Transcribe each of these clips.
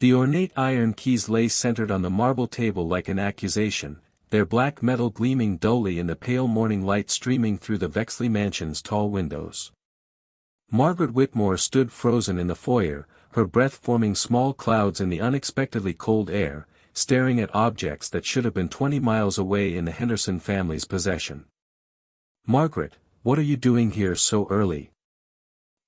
The ornate iron keys lay centered on the marble table like an accusation, their black metal gleaming dully in the pale morning light streaming through the Vexley mansion's tall windows. Margaret Whitmore stood frozen in the foyer, her breath forming small clouds in the unexpectedly cold air, staring at objects that should have been 20 miles away in the Henderson family's possession. "Margaret, what are you doing here so early?"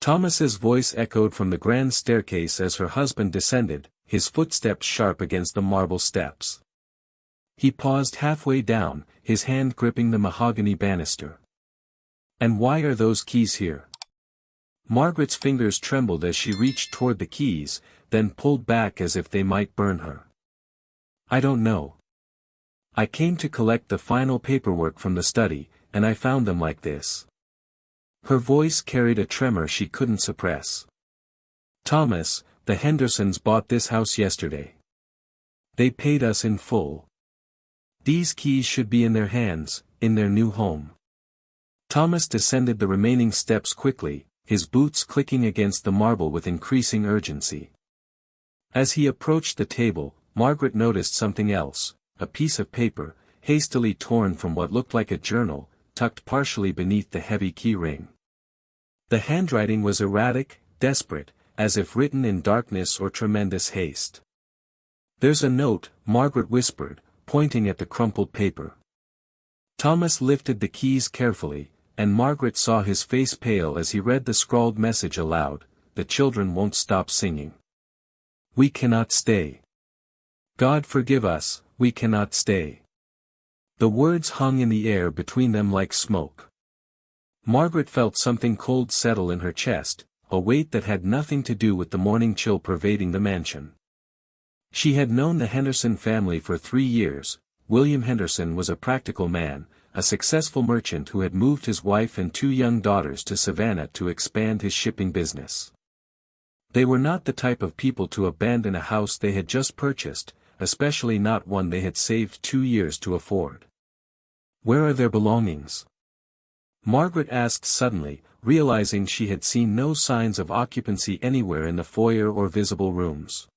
Thomas's voice echoed from the grand staircase as her husband descended, his footsteps sharp against the marble steps. He paused halfway down, his hand gripping the mahogany banister. "And why are those keys here?" Margaret's fingers trembled as she reached toward the keys, then pulled back as if they might burn her. "I don't know. I came to collect the final paperwork from the study, and I found them like this." Her voice carried a tremor she couldn't suppress. "Thomas, the Hendersons bought this house yesterday. They paid us in full. These keys should be in their hands, in their new home." Thomas descended the remaining steps quickly, his boots clicking against the marble with increasing urgency. As he approached the table, Margaret noticed something else, a piece of paper, hastily torn from what looked like a journal, tucked partially beneath the heavy key ring. The handwriting was erratic, desperate, as if written in darkness or tremendous haste. "There's a note," Margaret whispered, pointing at the crumpled paper. Thomas lifted the keys carefully, and Margaret saw his face pale as he read the scrawled message aloud, "The children won't stop singing. We cannot stay. God forgive us, we cannot stay." The words hung in the air between them like smoke. Margaret felt something cold settle in her chest, a weight that had nothing to do with the morning chill pervading the mansion. She had known the Henderson family for 3 years. William Henderson was a practical man, a successful merchant who had moved his wife and 2 young daughters to Savannah to expand his shipping business. They were not the type of people to abandon a house they had just purchased, especially not one they had saved 2 years to afford. "Where are their belongings?" Margaret asked suddenly, realizing she had seen no signs of occupancy anywhere in the foyer or visible rooms.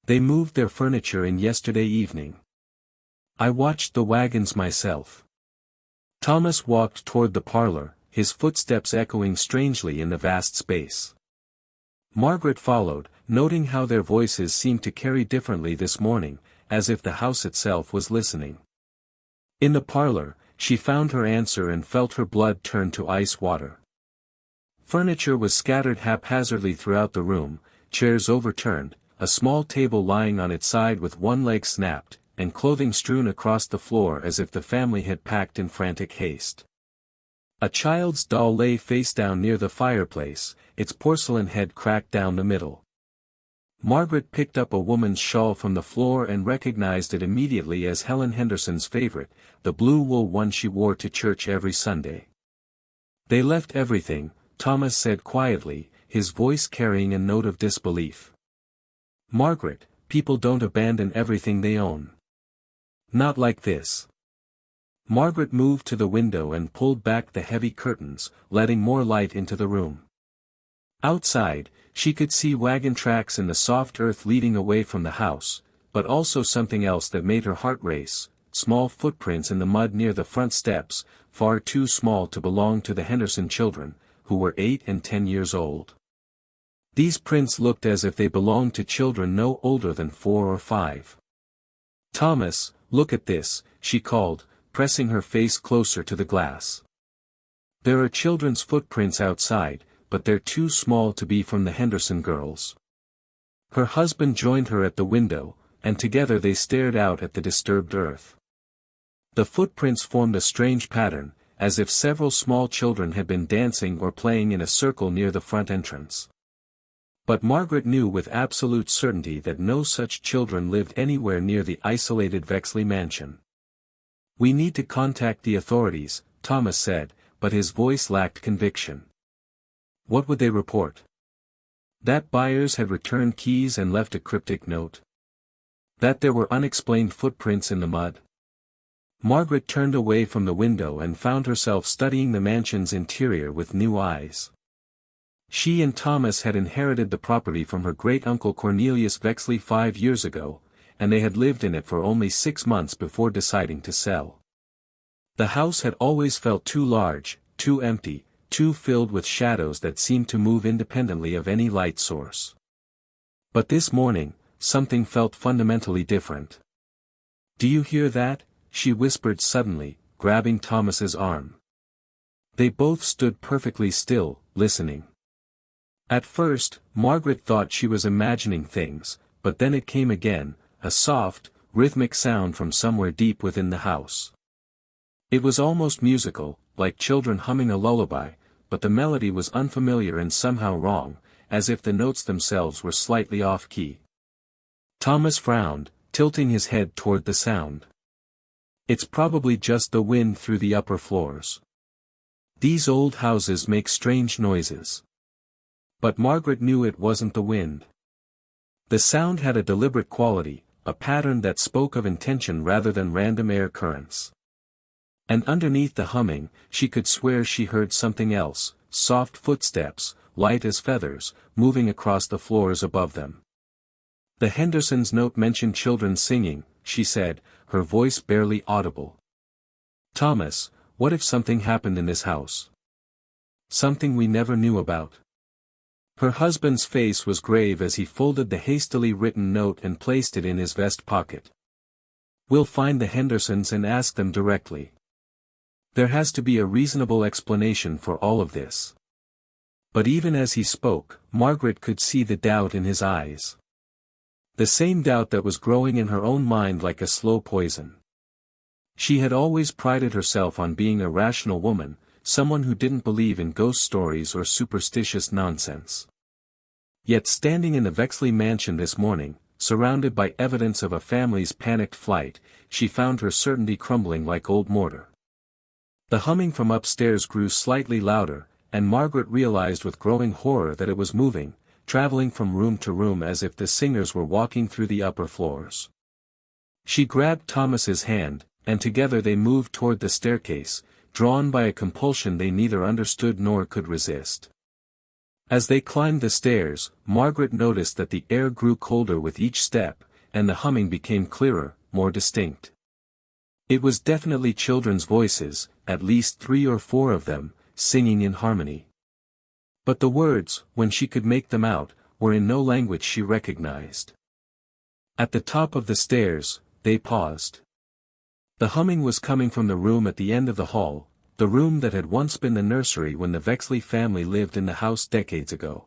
"They moved their furniture in yesterday evening. I watched the wagons myself." Thomas walked toward the parlor, his footsteps echoing strangely in the vast space. Margaret followed, noting how their voices seemed to carry differently this morning, as if the house itself was listening. In the parlor, she found her answer and felt her blood turn to ice water. Furniture was scattered haphazardly throughout the room, chairs overturned, a small table lying on its side with one leg snapped, and clothing strewn across the floor as if the family had packed in frantic haste. A child's doll lay face down near the fireplace, its porcelain head cracked down the middle. Margaret picked up a woman's shawl from the floor and recognized it immediately as Helen Henderson's favorite, the blue wool one she wore to church every Sunday. "They left everything," Thomas said quietly, his voice carrying a note of disbelief. "Margaret, people don't abandon everything they own. Not like this." Margaret moved to the window and pulled back the heavy curtains, letting more light into the room. Outside, she could see wagon tracks in the soft earth leading away from the house, but also something else that made her heart race, small footprints in the mud near the front steps, far too small to belong to the Henderson children, who were 8 and 10 years old. These prints looked as if they belonged to children no older than 4 or 5. "Thomas, look at this," she called, pressing her face closer to the glass. "There are children's footprints outside, but they're too small to be from the Henderson girls." Her husband joined her at the window, and together they stared out at the disturbed earth. The footprints formed a strange pattern, as if several small children had been dancing or playing in a circle near the front entrance. But Margaret knew with absolute certainty that no such children lived anywhere near the isolated Vexley mansion. "We need to contact the authorities," Thomas said, but his voice lacked conviction. "What would they report? That buyers had returned keys and left a cryptic note? That there were unexplained footprints in the mud?" Margaret turned away from the window and found herself studying the mansion's interior with new eyes. She and Thomas had inherited the property from her great-uncle Cornelius Vexley 5 years ago, and they had lived in it for only 6 months before deciding to sell. The house had always felt too large, too empty, too filled with shadows that seemed to move independently of any light source. But this morning, something felt fundamentally different. "Do you hear that?" she whispered suddenly, grabbing Thomas's arm. They both stood perfectly still, listening. At first, Margaret thought she was imagining things, but then it came again, a soft, rhythmic sound from somewhere deep within the house. It was almost musical, like children humming a lullaby, but the melody was unfamiliar and somehow wrong, as if the notes themselves were slightly off-key. Thomas frowned, tilting his head toward the sound. "It's probably just the wind through the upper floors. These old houses make strange noises." But Margaret knew it wasn't the wind. The sound had a deliberate quality, a pattern that spoke of intention rather than random air currents. And underneath the humming, she could swear she heard something else, soft footsteps, light as feathers, moving across the floors above them. "The Hendersons' note mentioned children singing," she said, her voice barely audible. "Thomas, what if something happened in this house? Something we never knew about?" Her husband's face was grave as he folded the hastily written note and placed it in his vest pocket. "We'll find the Hendersons and ask them directly. There has to be a reasonable explanation for all of this." But even as he spoke, Margaret could see the doubt in his eyes. The same doubt that was growing in her own mind like a slow poison. She had always prided herself on being a rational woman, someone who didn't believe in ghost stories or superstitious nonsense. Yet standing in the Vexley mansion this morning, surrounded by evidence of a family's panicked flight, she found her certainty crumbling like old mortar. The humming from upstairs grew slightly louder, and Margaret realized with growing horror that it was moving, traveling from room to room as if the singers were walking through the upper floors. She grabbed Thomas's hand, and together they moved toward the staircase, drawn by a compulsion they neither understood nor could resist. As they climbed the stairs, Margaret noticed that the air grew colder with each step, and the humming became clearer, more distinct. It was definitely children's voices, at least 3 or 4 of them, singing in harmony. But the words, when she could make them out, were in no language she recognized. At the top of the stairs, they paused. The humming was coming from the room at the end of the hall, the room that had once been the nursery when the Vexley family lived in the house decades ago.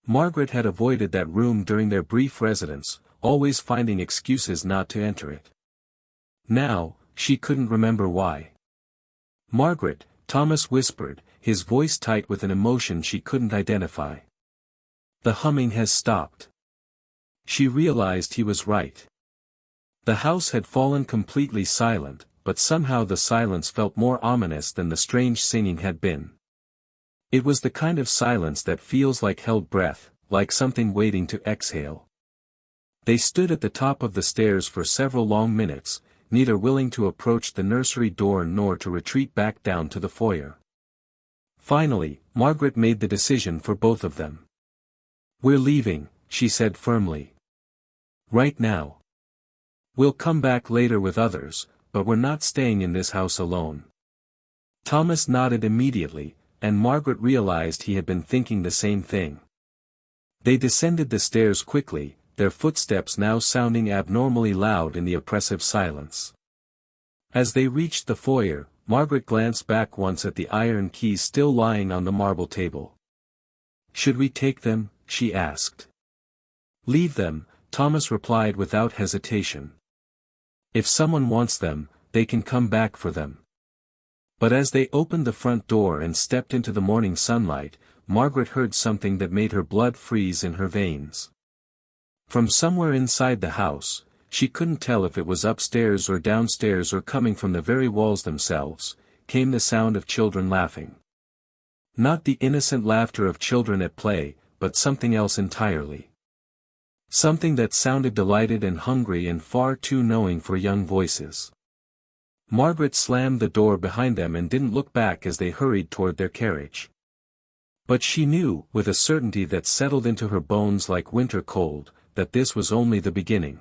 Margaret had avoided that room during their brief residence, always finding excuses not to enter it. Now, she couldn't remember why. "Margaret," Thomas whispered, his voice tight with an emotion she couldn't identify. "The humming has stopped." She realized he was right. The house had fallen completely silent, but somehow the silence felt more ominous than the strange singing had been. It was the kind of silence that feels like held breath, like something waiting to exhale. They stood at the top of the stairs for several long minutes, neither willing to approach the nursery door nor to retreat back down to the foyer. Finally, Margaret made the decision for both of them. "We're leaving," she said firmly. "Right now. We'll come back later with others, but we're not staying in this house alone." Thomas nodded immediately, and Margaret realized he had been thinking the same thing. They descended the stairs quickly, their footsteps now sounding abnormally loud in the oppressive silence. As they reached the foyer, Margaret glanced back once at the iron keys still lying on the marble table. "Should we take them?" she asked. "Leave them," Thomas replied without hesitation. "If someone wants them, they can come back for them." But as they opened the front door and stepped into the morning sunlight, Margaret heard something that made her blood freeze in her veins. From somewhere inside the house, she couldn't tell if it was upstairs or downstairs or coming from the very walls themselves, came the sound of children laughing. Not the innocent laughter of children at play, but something else entirely. Something that sounded delighted and hungry and far too knowing for young voices. Margaret slammed the door behind them and didn't look back as they hurried toward their carriage. But she knew, with a certainty that settled into her bones like winter cold, that this was only the beginning.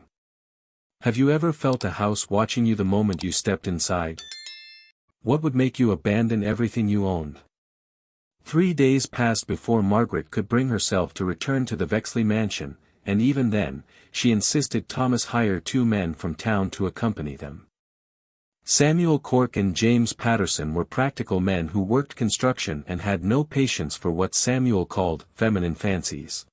Have you ever felt a house watching you the moment you stepped inside? What would make you abandon everything you owned? 3 days passed before Margaret could bring herself to return to the Vexley mansion, and even then, she insisted Thomas hire 2 men from town to accompany them. Samuel Cork and James Patterson were practical men who worked construction and had no patience for what Samuel called feminine fancies.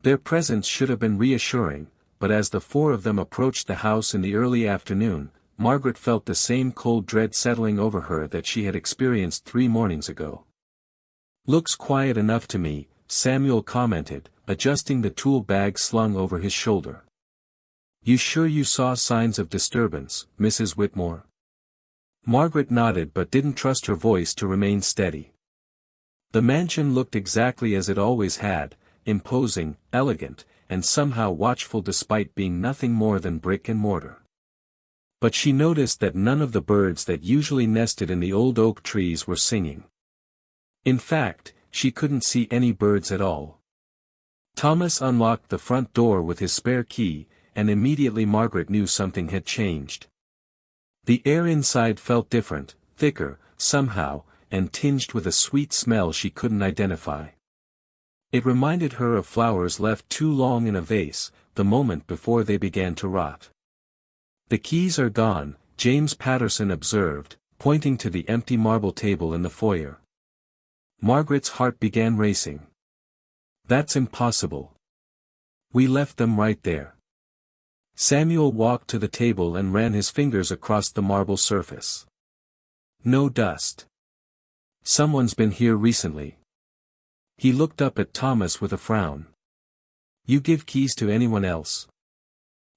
Their presence should have been reassuring, but as the 4 of them approached the house in the early afternoon, Margaret felt the same cold dread settling over her that she had experienced 3 mornings ago. "Looks quiet enough to me," Samuel commented, adjusting the tool bag slung over his shoulder. "You sure you saw signs of disturbance, Mrs. Whitmore?" Margaret nodded but didn't trust her voice to remain steady. The mansion looked exactly as it always had, imposing, elegant, and somehow watchful despite being nothing more than brick and mortar. But she noticed that none of the birds that usually nested in the old oak trees were singing. In fact, she couldn't see any birds at all. Thomas unlocked the front door with his spare key, and immediately Margaret knew something had changed. The air inside felt different, thicker, somehow, and tinged with a sweet smell she couldn't identify. It reminded her of flowers left too long in a vase, the moment before they began to rot. "The keys are gone," James Patterson observed, pointing to the empty marble table in the foyer. Margaret's heart began racing. "That's impossible. We left them right there." Samuel walked to the table and ran his fingers across the marble surface. "No dust. Someone's been here recently." He looked up at Thomas with a frown. "You give keys to anyone else?"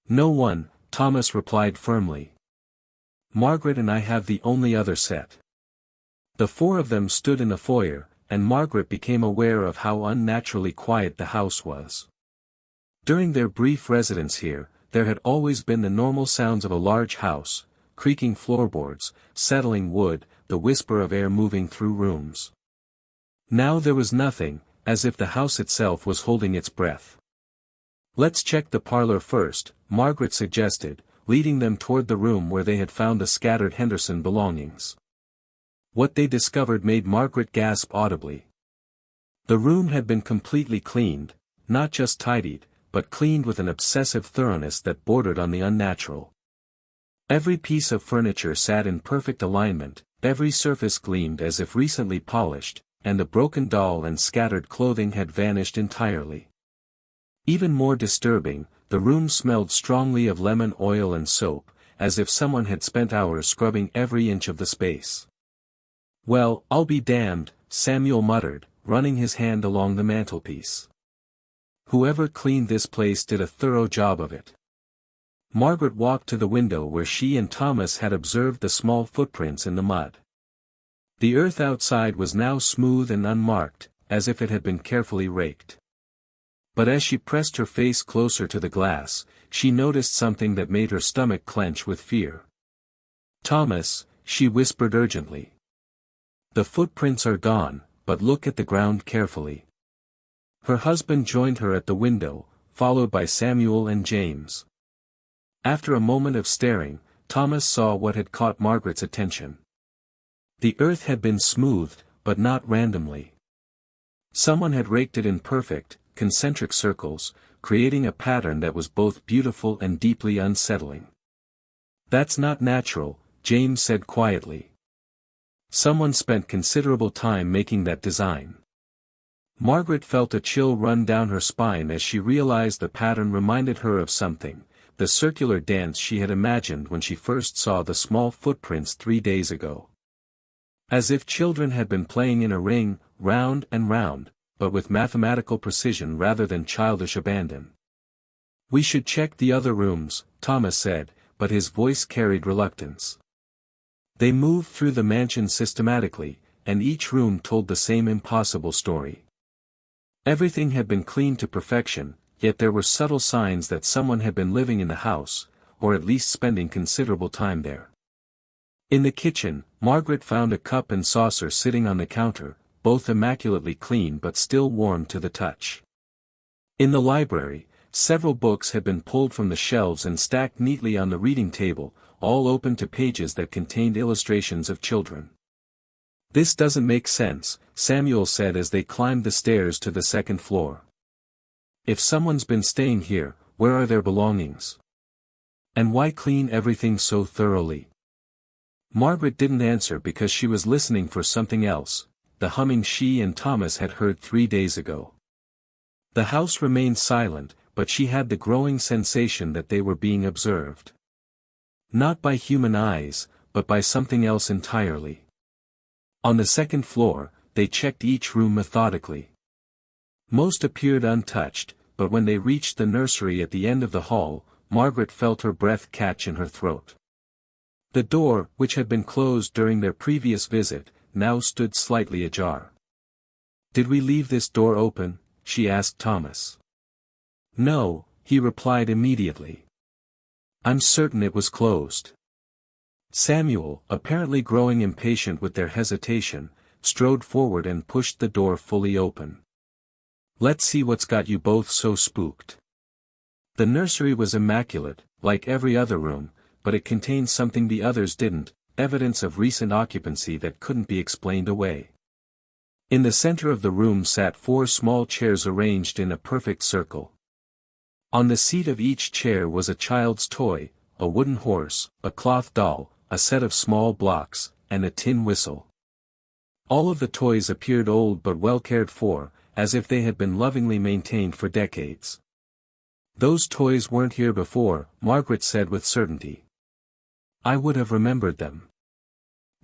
"No one," Thomas replied firmly. "Margaret and I have the only other set." The 4 of them stood in the foyer, and Margaret became aware of how unnaturally quiet the house was. During their brief residence here, there had always been the normal sounds of a large house, creaking floorboards, settling wood, the whisper of air moving through rooms. Now there was nothing, as if the house itself was holding its breath. "Let's check the parlor first," Margaret suggested, leading them toward the room where they had found the scattered Henderson belongings. What they discovered made Margaret gasp audibly. The room had been completely cleaned, not just tidied, but cleaned with an obsessive thoroughness that bordered on the unnatural. Every piece of furniture sat in perfect alignment, every surface gleamed as if recently polished, and the broken doll and scattered clothing had vanished entirely. Even more disturbing, the room smelled strongly of lemon oil and soap, as if someone had spent hours scrubbing every inch of the space. "Well, I'll be damned," Samuel muttered, running his hand along the mantelpiece. "Whoever cleaned this place did a thorough job of it." Margaret walked to the window where she and Thomas had observed the small footprints in the mud. The earth outside was now smooth and unmarked, as if it had been carefully raked. But as she pressed her face closer to the glass, she noticed something that made her stomach clench with fear. "Thomas," she whispered urgently. "The footprints are gone, but look at the ground carefully." Her husband joined her at the window, followed by Samuel and James. After a moment of staring, Thomas saw what had caught Margaret's attention. The earth had been smoothed, but not randomly. Someone had raked it in perfect, concentric circles, creating a pattern that was both beautiful and deeply unsettling. "That's not natural," James said quietly. "Someone spent considerable time making that design." Margaret felt a chill run down her spine as she realized the pattern reminded her of something, the circular dance she had imagined when she first saw the small footprints 3 days ago. As if children had been playing in a ring, round and round, but with mathematical precision rather than childish abandon. "We should check the other rooms," Thomas said, but his voice carried reluctance. They moved through the mansion systematically, and each room told the same impossible story. Everything had been cleaned to perfection, yet there were subtle signs that someone had been living in the house, or at least spending considerable time there. In the kitchen, Margaret found a cup and saucer sitting on the counter, both immaculately clean but still warm to the touch. In the library, several books had been pulled from the shelves and stacked neatly on the reading table, all open to pages that contained illustrations of children. "This doesn't make sense," Samuel said as they climbed the stairs to the second floor. "If someone's been staying here, where are their belongings? And why clean everything so thoroughly?" Margaret didn't answer because she was listening for something else, the humming she and Thomas had heard 3 days ago. The house remained silent, but she had the growing sensation that they were being observed. Not by human eyes, but by something else entirely. On the second floor, they checked each room methodically. Most appeared untouched, but when they reached the nursery at the end of the hall, Margaret felt her breath catch in her throat. The door, which had been closed during their previous visit, now stood slightly ajar. "Did we leave this door open?" she asked Thomas. "No," he replied immediately. "I'm certain it was closed." Samuel, apparently growing impatient with their hesitation, strode forward and pushed the door fully open. "Let's see what's got you both so spooked." The nursery was immaculate, like every other room, but it contained something the others didn't, evidence of recent occupancy that couldn't be explained away. In the center of the room sat 4 small chairs arranged in a perfect circle. On the seat of each chair was a child's toy, a wooden horse, a cloth doll, a set of small blocks, and a tin whistle. All of the toys appeared old but well cared for, as if they had been lovingly maintained for decades. "Those toys weren't here before," Margaret said with certainty. "I would have remembered them."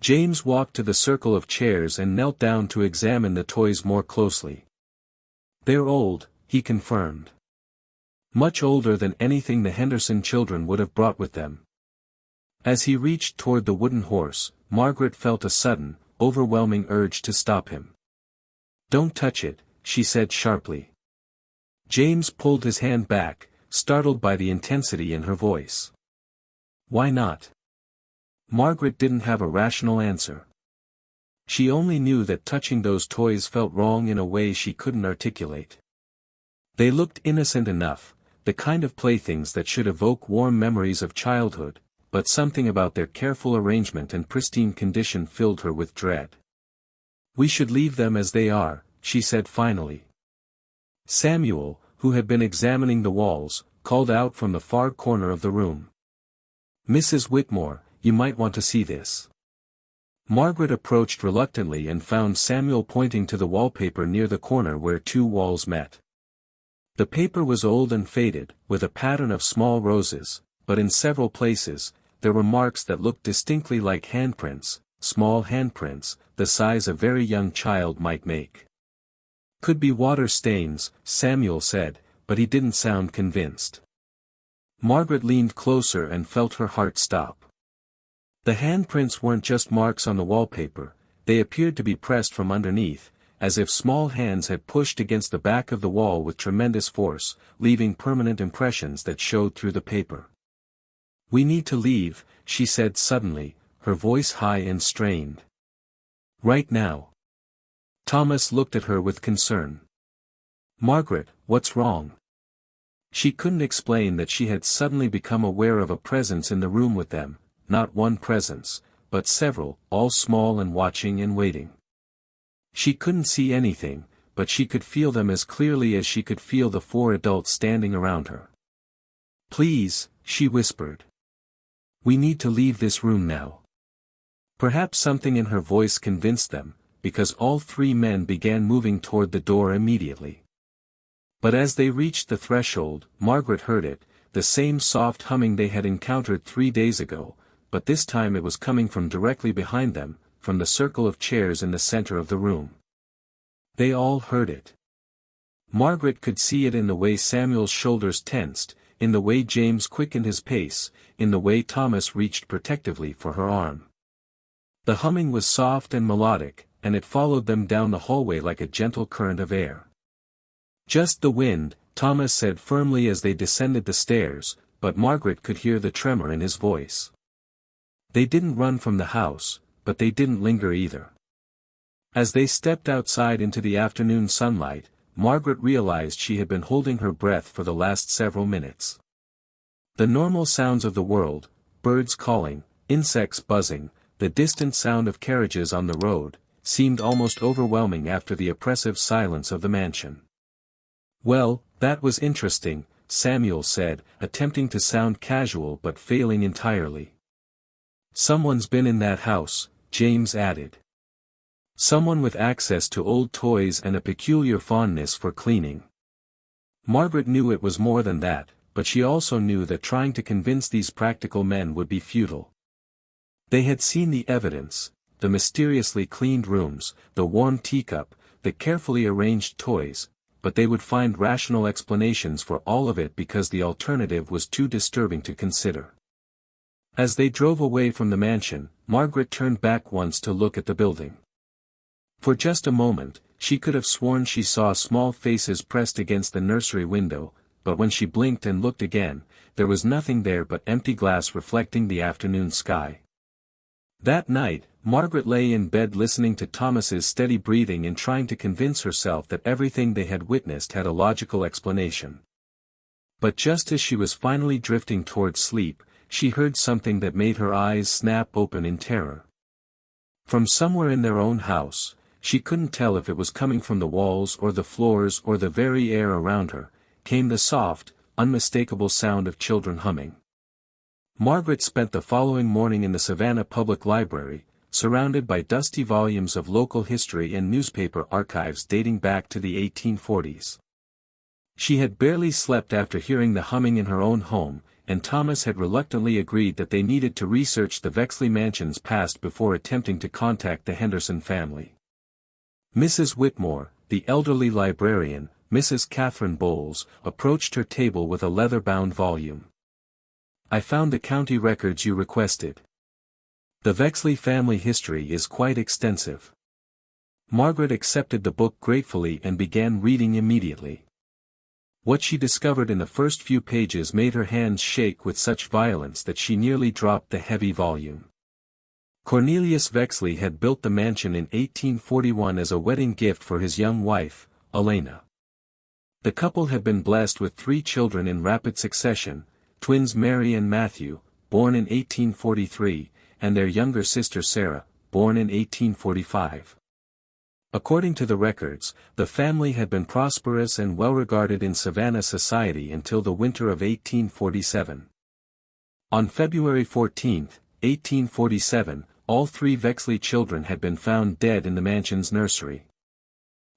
James walked to the circle of chairs and knelt down to examine the toys more closely. "They're old," he confirmed. "Much older than anything the Henderson children would have brought with them." As he reached toward the wooden horse, Margaret felt a sudden, overwhelming urge to stop him. "Don't touch it," she said sharply. James pulled his hand back, startled by the intensity in her voice. "Why not?" Margaret didn't have a rational answer. She only knew that touching those toys felt wrong in a way she couldn't articulate. They looked innocent enough, the kind of playthings that should evoke warm memories of childhood, but something about their careful arrangement and pristine condition filled her with dread. "We should leave them as they are," she said finally. Samuel, who had been examining the walls, called out from the far corner of the room. "Mrs. Whitmore, you might want to see this." Margaret approached reluctantly and found Samuel pointing to the wallpaper near the corner where 2 walls met. The paper was old and faded, with a pattern of small roses, but in several places, there were marks that looked distinctly like handprints, small handprints, the size a very young child might make. "Could be water stains," Samuel said, but he didn't sound convinced. Margaret leaned closer and felt her heart stop. The handprints weren't just marks on the wallpaper, they appeared to be pressed from underneath, as if small hands had pushed against the back of the wall with tremendous force, leaving permanent impressions that showed through the paper. "We need to leave," she said suddenly, her voice high and strained. "Right now." Thomas looked at her with concern. "Margaret, what's wrong?" She couldn't explain that she had suddenly become aware of a presence in the room with them, not one presence, but several, all small and watching and waiting. She couldn't see anything, but she could feel them as clearly as she could feel the 4 adults standing around her. "Please," she whispered. "We need to leave this room now." Perhaps something in her voice convinced them, because all 3 men began moving toward the door immediately. But as they reached the threshold, Margaret heard it, the same soft humming they had encountered 3 days ago, but this time it was coming from directly behind them, from the circle of chairs in the center of the room. They all heard it. Margaret could see it in the way Samuel's shoulders tensed, in the way James quickened his pace, in the way Thomas reached protectively for her arm. The humming was soft and melodic, and it followed them down the hallway like a gentle current of air. "Just the wind," Thomas said firmly as they descended the stairs, but Margaret could hear the tremor in his voice. They didn't run from the house, but they didn't linger either. As they stepped outside into the afternoon sunlight, Margaret realized she had been holding her breath for the last several minutes. The normal sounds of the world, birds calling, insects buzzing, the distant sound of carriages on the road, seemed almost overwhelming after the oppressive silence of the mansion. "Well, that was interesting," Samuel said, attempting to sound casual but failing entirely. "Someone's been in that house," James added. "Someone with access to old toys and a peculiar fondness for cleaning." Margaret knew it was more than that, but she also knew that trying to convince these practical men would be futile. They had seen the evidence, the mysteriously cleaned rooms, the warm teacup, the carefully arranged toys, but they would find rational explanations for all of it because the alternative was too disturbing to consider. As they drove away from the mansion, Margaret turned back once to look at the building. For just a moment, she could have sworn she saw small faces pressed against the nursery window, but when she blinked and looked again, there was nothing there but empty glass reflecting the afternoon sky. That night, Margaret lay in bed listening to Thomas's steady breathing and trying to convince herself that everything they had witnessed had a logical explanation. But just as she was finally drifting towards sleep, she heard something that made her eyes snap open in terror. From somewhere in their own house, she couldn't tell if it was coming from the walls or the floors or the very air around her, came the soft, unmistakable sound of children humming. Margaret spent the following morning in the Savannah Public Library, surrounded by dusty volumes of local history and newspaper archives dating back to the 1840s. She had barely slept after hearing the humming in her own home, and Thomas had reluctantly agreed that they needed to research the Vexley mansion's past before attempting to contact the Henderson family. Mrs. Whitmore, the elderly librarian, Mrs. Catherine Bowles, approached her table with a leather-bound volume. "I found the county records you requested. The Vexley family history is quite extensive." Margaret accepted the book gratefully and began reading immediately. What she discovered in the first few pages made her hands shake with such violence that she nearly dropped the heavy volume. Cornelius Vexley had built the mansion in 1841 as a wedding gift for his young wife, Elena. The couple had been blessed with 3 children in rapid succession, twins Mary and Matthew, born in 1843, and their younger sister Sarah, born in 1845. According to the records, the family had been prosperous and well-regarded in Savannah society until the winter of 1847. On February 14, 1847, all 3 Vexley children had been found dead in the mansion's nursery.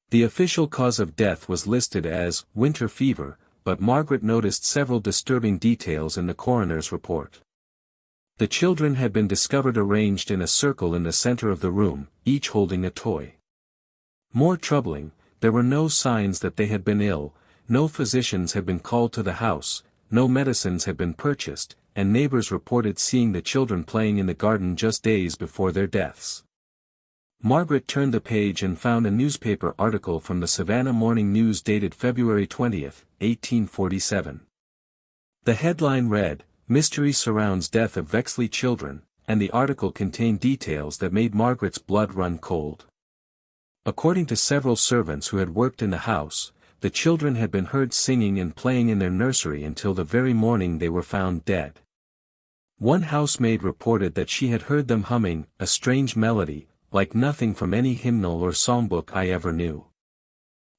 The official cause of death was listed as winter fever, but Margaret noticed several disturbing details in the coroner's report. The children had been discovered arranged in a circle in the center of the room, each holding a toy. More troubling, there were no signs that they had been ill, no physicians had been called to the house, no medicines had been purchased, and neighbors reported seeing the children playing in the garden just days before their deaths. Margaret turned the page and found a newspaper article from the Savannah Morning News dated February 20, 1847. The headline read, "Mystery Surrounds Death of Vexley Children," and the article contained details that made Margaret's blood run cold. According to several servants who had worked in the house, the children had been heard singing and playing in their nursery until the very morning they were found dead. One housemaid reported that she had heard them humming a strange melody, like nothing from any hymnal or songbook I ever knew.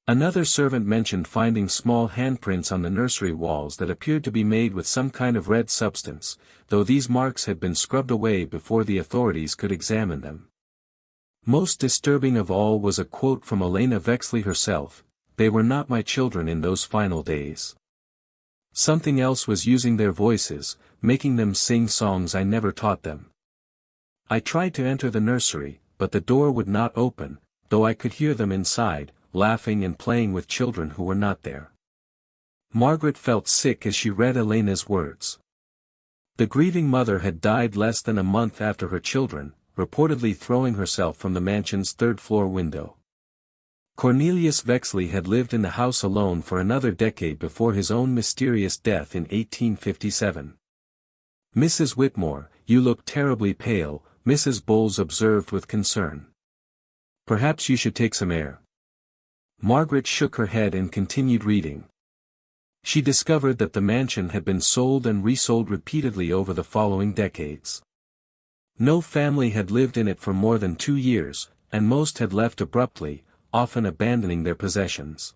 Another servant mentioned finding small handprints on the nursery walls that appeared to be made with some kind of red substance, though these marks had been scrubbed away before the authorities could examine them. Most disturbing of all was a quote from Elena Vexley herself, "They were not my children in those final days. Something else was using their voices, making them sing songs I never taught them. I tried to enter the nursery, but the door would not open, though I could hear them inside, laughing and playing with children who were not there." Margaret felt sick as she read Elena's words. The grieving mother had died less than a month after her children, reportedly throwing herself from the mansion's third-floor window. Cornelius Vexley had lived in the house alone for another decade before his own mysterious death in 1857. "Mrs. Whitmore, you look terribly pale," Mrs. Bowles observed with concern. Perhaps you should take some air. Margaret shook her head and continued reading. She discovered that the mansion had been sold and resold repeatedly over the following decades. No family had lived in it for more than 2 years, and most had left abruptly, often abandoning their possessions.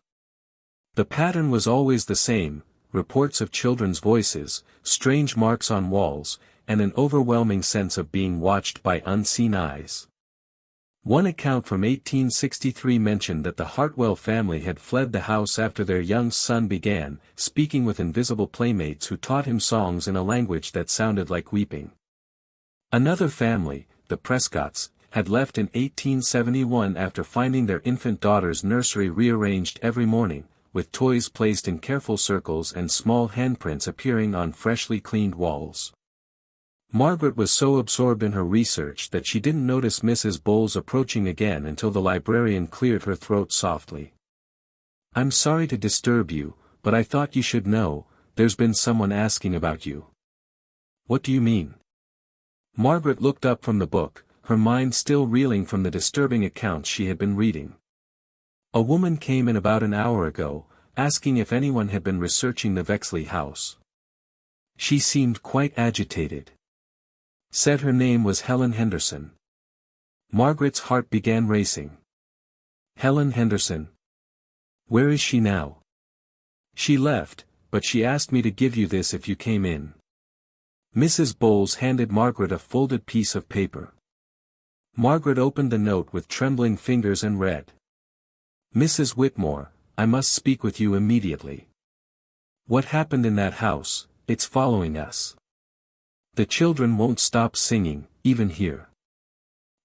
The pattern was always the same: reports of children's voices, strange marks on walls, and an overwhelming sense of being watched by unseen eyes. One account from 1863 mentioned that the Hartwell family had fled the house after their young son began speaking with invisible playmates who taught him songs in a language that sounded like weeping. Another family, the Prescotts, had left in 1871 after finding their infant daughter's nursery rearranged every morning, with toys placed in careful circles and small handprints appearing on freshly cleaned walls. Margaret was so absorbed in her research that she didn't notice Mrs. Bowles approaching again until the librarian cleared her throat softly. "I'm sorry to disturb you, but I thought you should know, there's been someone asking about you." "What do you mean?" Margaret looked up from the book, her mind still reeling from the disturbing accounts she had been reading. "A woman came in about an hour ago, asking if anyone had been researching the Vexley house. She seemed quite agitated. Said her name was Helen Henderson." Margaret's heart began racing. "Helen Henderson? Where is she now?" "She left, but she asked me to give you this if you came in." Mrs. Bowles handed Margaret a folded piece of paper. Margaret opened the note with trembling fingers and read. "Mrs. Whitmore, I must speak with you immediately. What happened in that house? It's following us. The children won't stop singing, even here.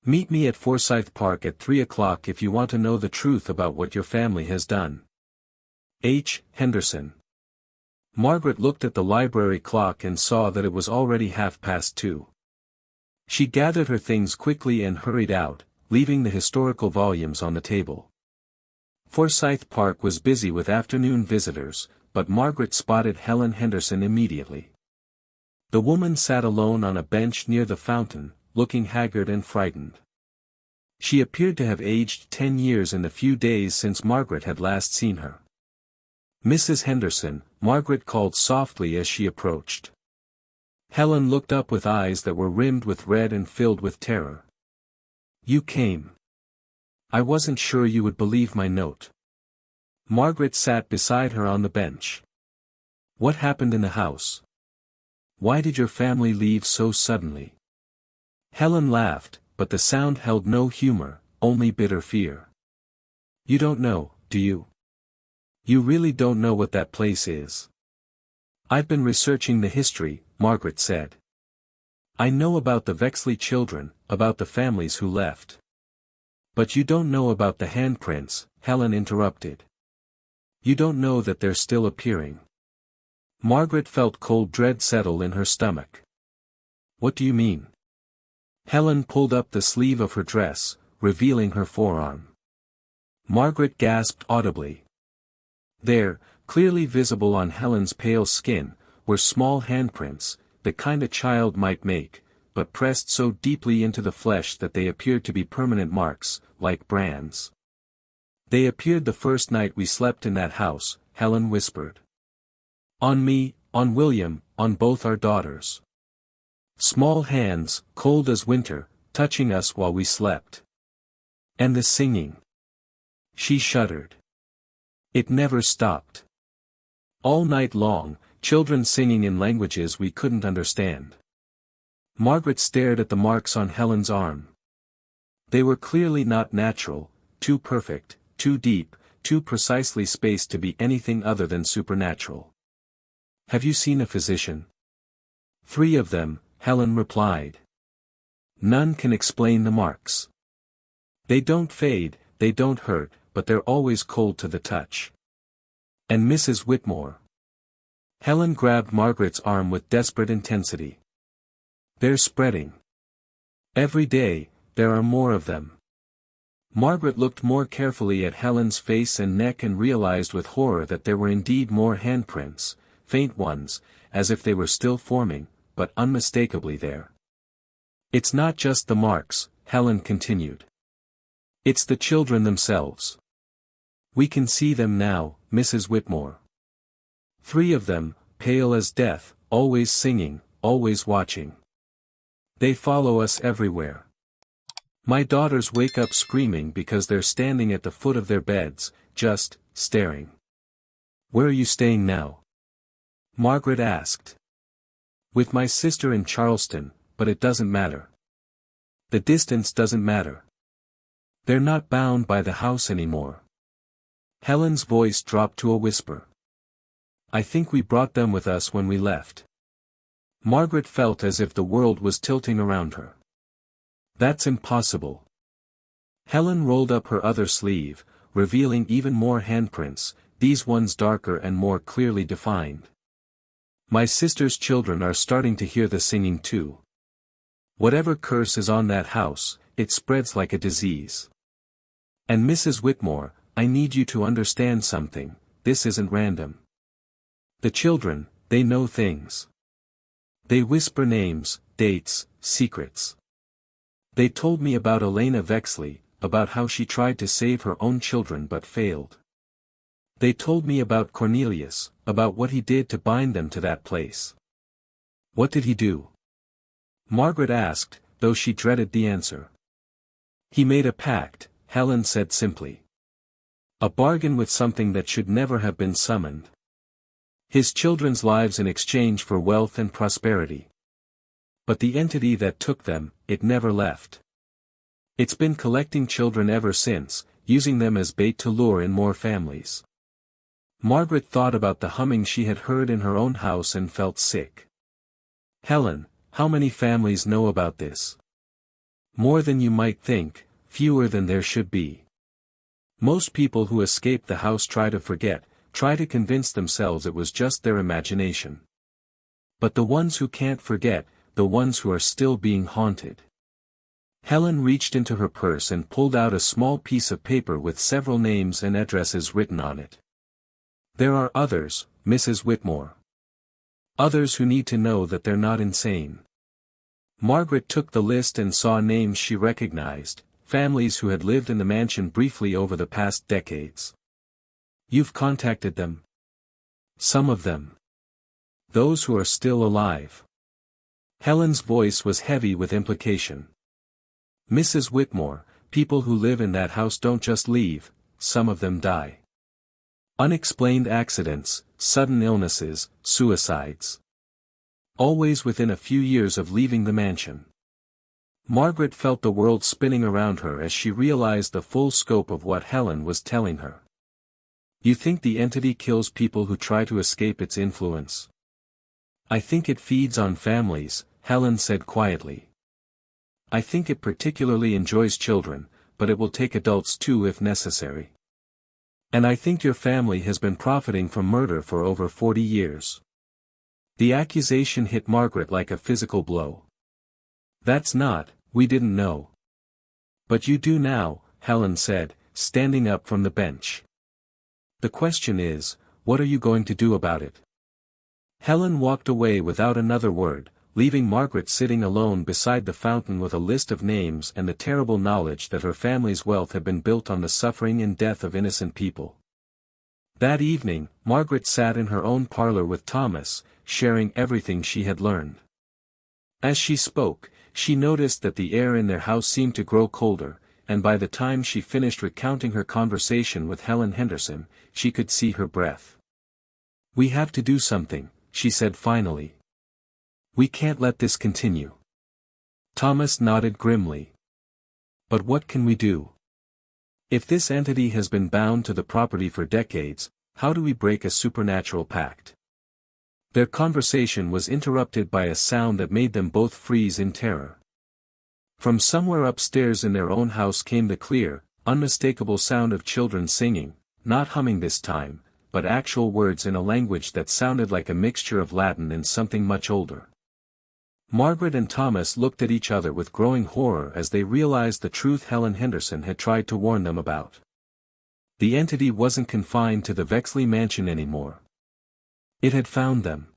Meet me at Forsyth Park at 3 o'clock if you want to know the truth about what your family has done. H. Henderson." Margaret looked at the library clock and saw that it was already 2:30. She gathered her things quickly and hurried out, leaving the historical volumes on the table. Forsyth Park was busy with afternoon visitors, but Margaret spotted Helen Henderson immediately. The woman sat alone on a bench near the fountain, looking haggard and frightened. She appeared to have aged 10 years in the few days since Margaret had last seen her. "Mrs. Henderson," Margaret called softly as she approached. Helen looked up with eyes that were rimmed with red and filled with terror. "You came. I wasn't sure you would believe my note." Margaret sat beside her on the bench. "What happened in the house? Why did your family leave so suddenly?" Helen laughed, but the sound held no humor, only bitter fear. "You don't know, do you? You really don't know what that place is?" "I've been researching the history," Margaret said. "I know about the Vexley children, about the families who left." "But you don't know about the handprints," Helen interrupted. "You don't know that they're still appearing." Margaret felt cold dread settle in her stomach. "What do you mean?" Helen pulled up the sleeve of her dress, revealing her forearm. Margaret gasped audibly. There, clearly visible on Helen's pale skin, were small handprints, the kind a child might make, but pressed so deeply into the flesh that they appeared to be permanent marks, like brands. "They appeared the first night we slept in that house," Helen whispered. "On me, on William, on both our daughters. Small hands, cold as winter, touching us while we slept. And the singing." She shuddered. "It never stopped. All night long, children singing in languages we couldn't understand." Margaret stared at the marks on Helen's arm. They were clearly not natural, too perfect, too deep, too precisely spaced to be anything other than supernatural. "Have you seen a physician?" "3 of them," Helen replied. "None can explain the marks. They don't fade, they don't hurt, but they're always cold to the touch." "And Mrs. Whitmore?" Helen grabbed Margaret's arm with desperate intensity. "They're spreading. Every day, there are more of them." Margaret looked more carefully at Helen's face and neck and realized with horror that there were indeed more handprints, faint ones, as if they were still forming, but unmistakably there. "It's not just the marks," Helen continued. It's the children themselves. We can see them now, Mrs. Whitmore. 3 of them, pale as death, always singing, always watching. They follow us everywhere. My daughters wake up screaming because they're standing at the foot of their beds, just staring. Where are you staying now? Margaret asked. With my sister in Charleston, but it doesn't matter. The distance doesn't matter. They're not bound by the house anymore. Helen's voice dropped to a whisper. I think we brought them with us when we left. Margaret felt as if the world was tilting around her. That's impossible. Helen rolled up her other sleeve, revealing even more handprints, these ones darker and more clearly defined. My sister's children are starting to hear the singing too. Whatever curse is on that house, it spreads like a disease. And Mrs. Whitmore, I need you to understand something, this isn't random. The children, they know things. They whisper names, dates, secrets. They told me about Elena Vexley, about how she tried to save her own children but failed. They told me about Cornelius, about what he did to bind them to that place. What did he do? Margaret asked, though she dreaded the answer. He made a pact, Helen said simply. A bargain with something that should never have been summoned. His children's lives in exchange for wealth and prosperity. But the entity that took them, it never left. It's been collecting children ever since, using them as bait to lure in more families. Margaret thought about the humming she had heard in her own house and felt sick. Helen, how many families know about this? More than you might think, fewer than there should be. Most people who escape the house try to forget, try to convince themselves it was just their imagination. But the ones who can't forget, the ones who are still being haunted. Helen reached into her purse and pulled out a small piece of paper with several names and addresses written on it. There are others, Mrs. Whitmore. Others who need to know that they're not insane. Margaret took the list and saw names she recognized, families who had lived in the mansion briefly over the past decades. You've contacted them? Some of them. Those who are still alive. Helen's voice was heavy with implication. Mrs. Whitmore, people who live in that house don't just leave, some of them die. Unexplained accidents, sudden illnesses, suicides. Always within a few years of leaving the mansion. Margaret felt the world spinning around her as she realized the full scope of what Helen was telling her. You think the entity kills people who try to escape its influence? I think it feeds on families, Helen said quietly. I think it particularly enjoys children, but it will take adults too if necessary. And I think your family has been profiting from murder for over 40 years. The accusation hit Margaret like a physical blow. That's not, we didn't know. But you do now, Helen said, standing up from the bench. The question is, what are you going to do about it? Helen walked away without another word, leaving Margaret sitting alone beside the fountain with a list of names and the terrible knowledge that her family's wealth had been built on the suffering and death of innocent people. That evening, Margaret sat in her own parlor with Thomas, sharing everything she had learned. As she spoke, she noticed that the air in their house seemed to grow colder, and by the time she finished recounting her conversation with Helen Henderson, she could see her breath. We have to do something, she said finally. We can't let this continue. Thomas nodded grimly. But what can we do? If this entity has been bound to the property for decades, how do we break a supernatural pact? Their conversation was interrupted by a sound that made them both freeze in terror. From somewhere upstairs in their own house came the clear, unmistakable sound of children singing, not humming this time, but actual words in a language that sounded like a mixture of Latin and something much older. Margaret and Thomas looked at each other with growing horror as they realized the truth Helen Henderson had tried to warn them about. The entity wasn't confined to the Vexley mansion anymore. It had found them.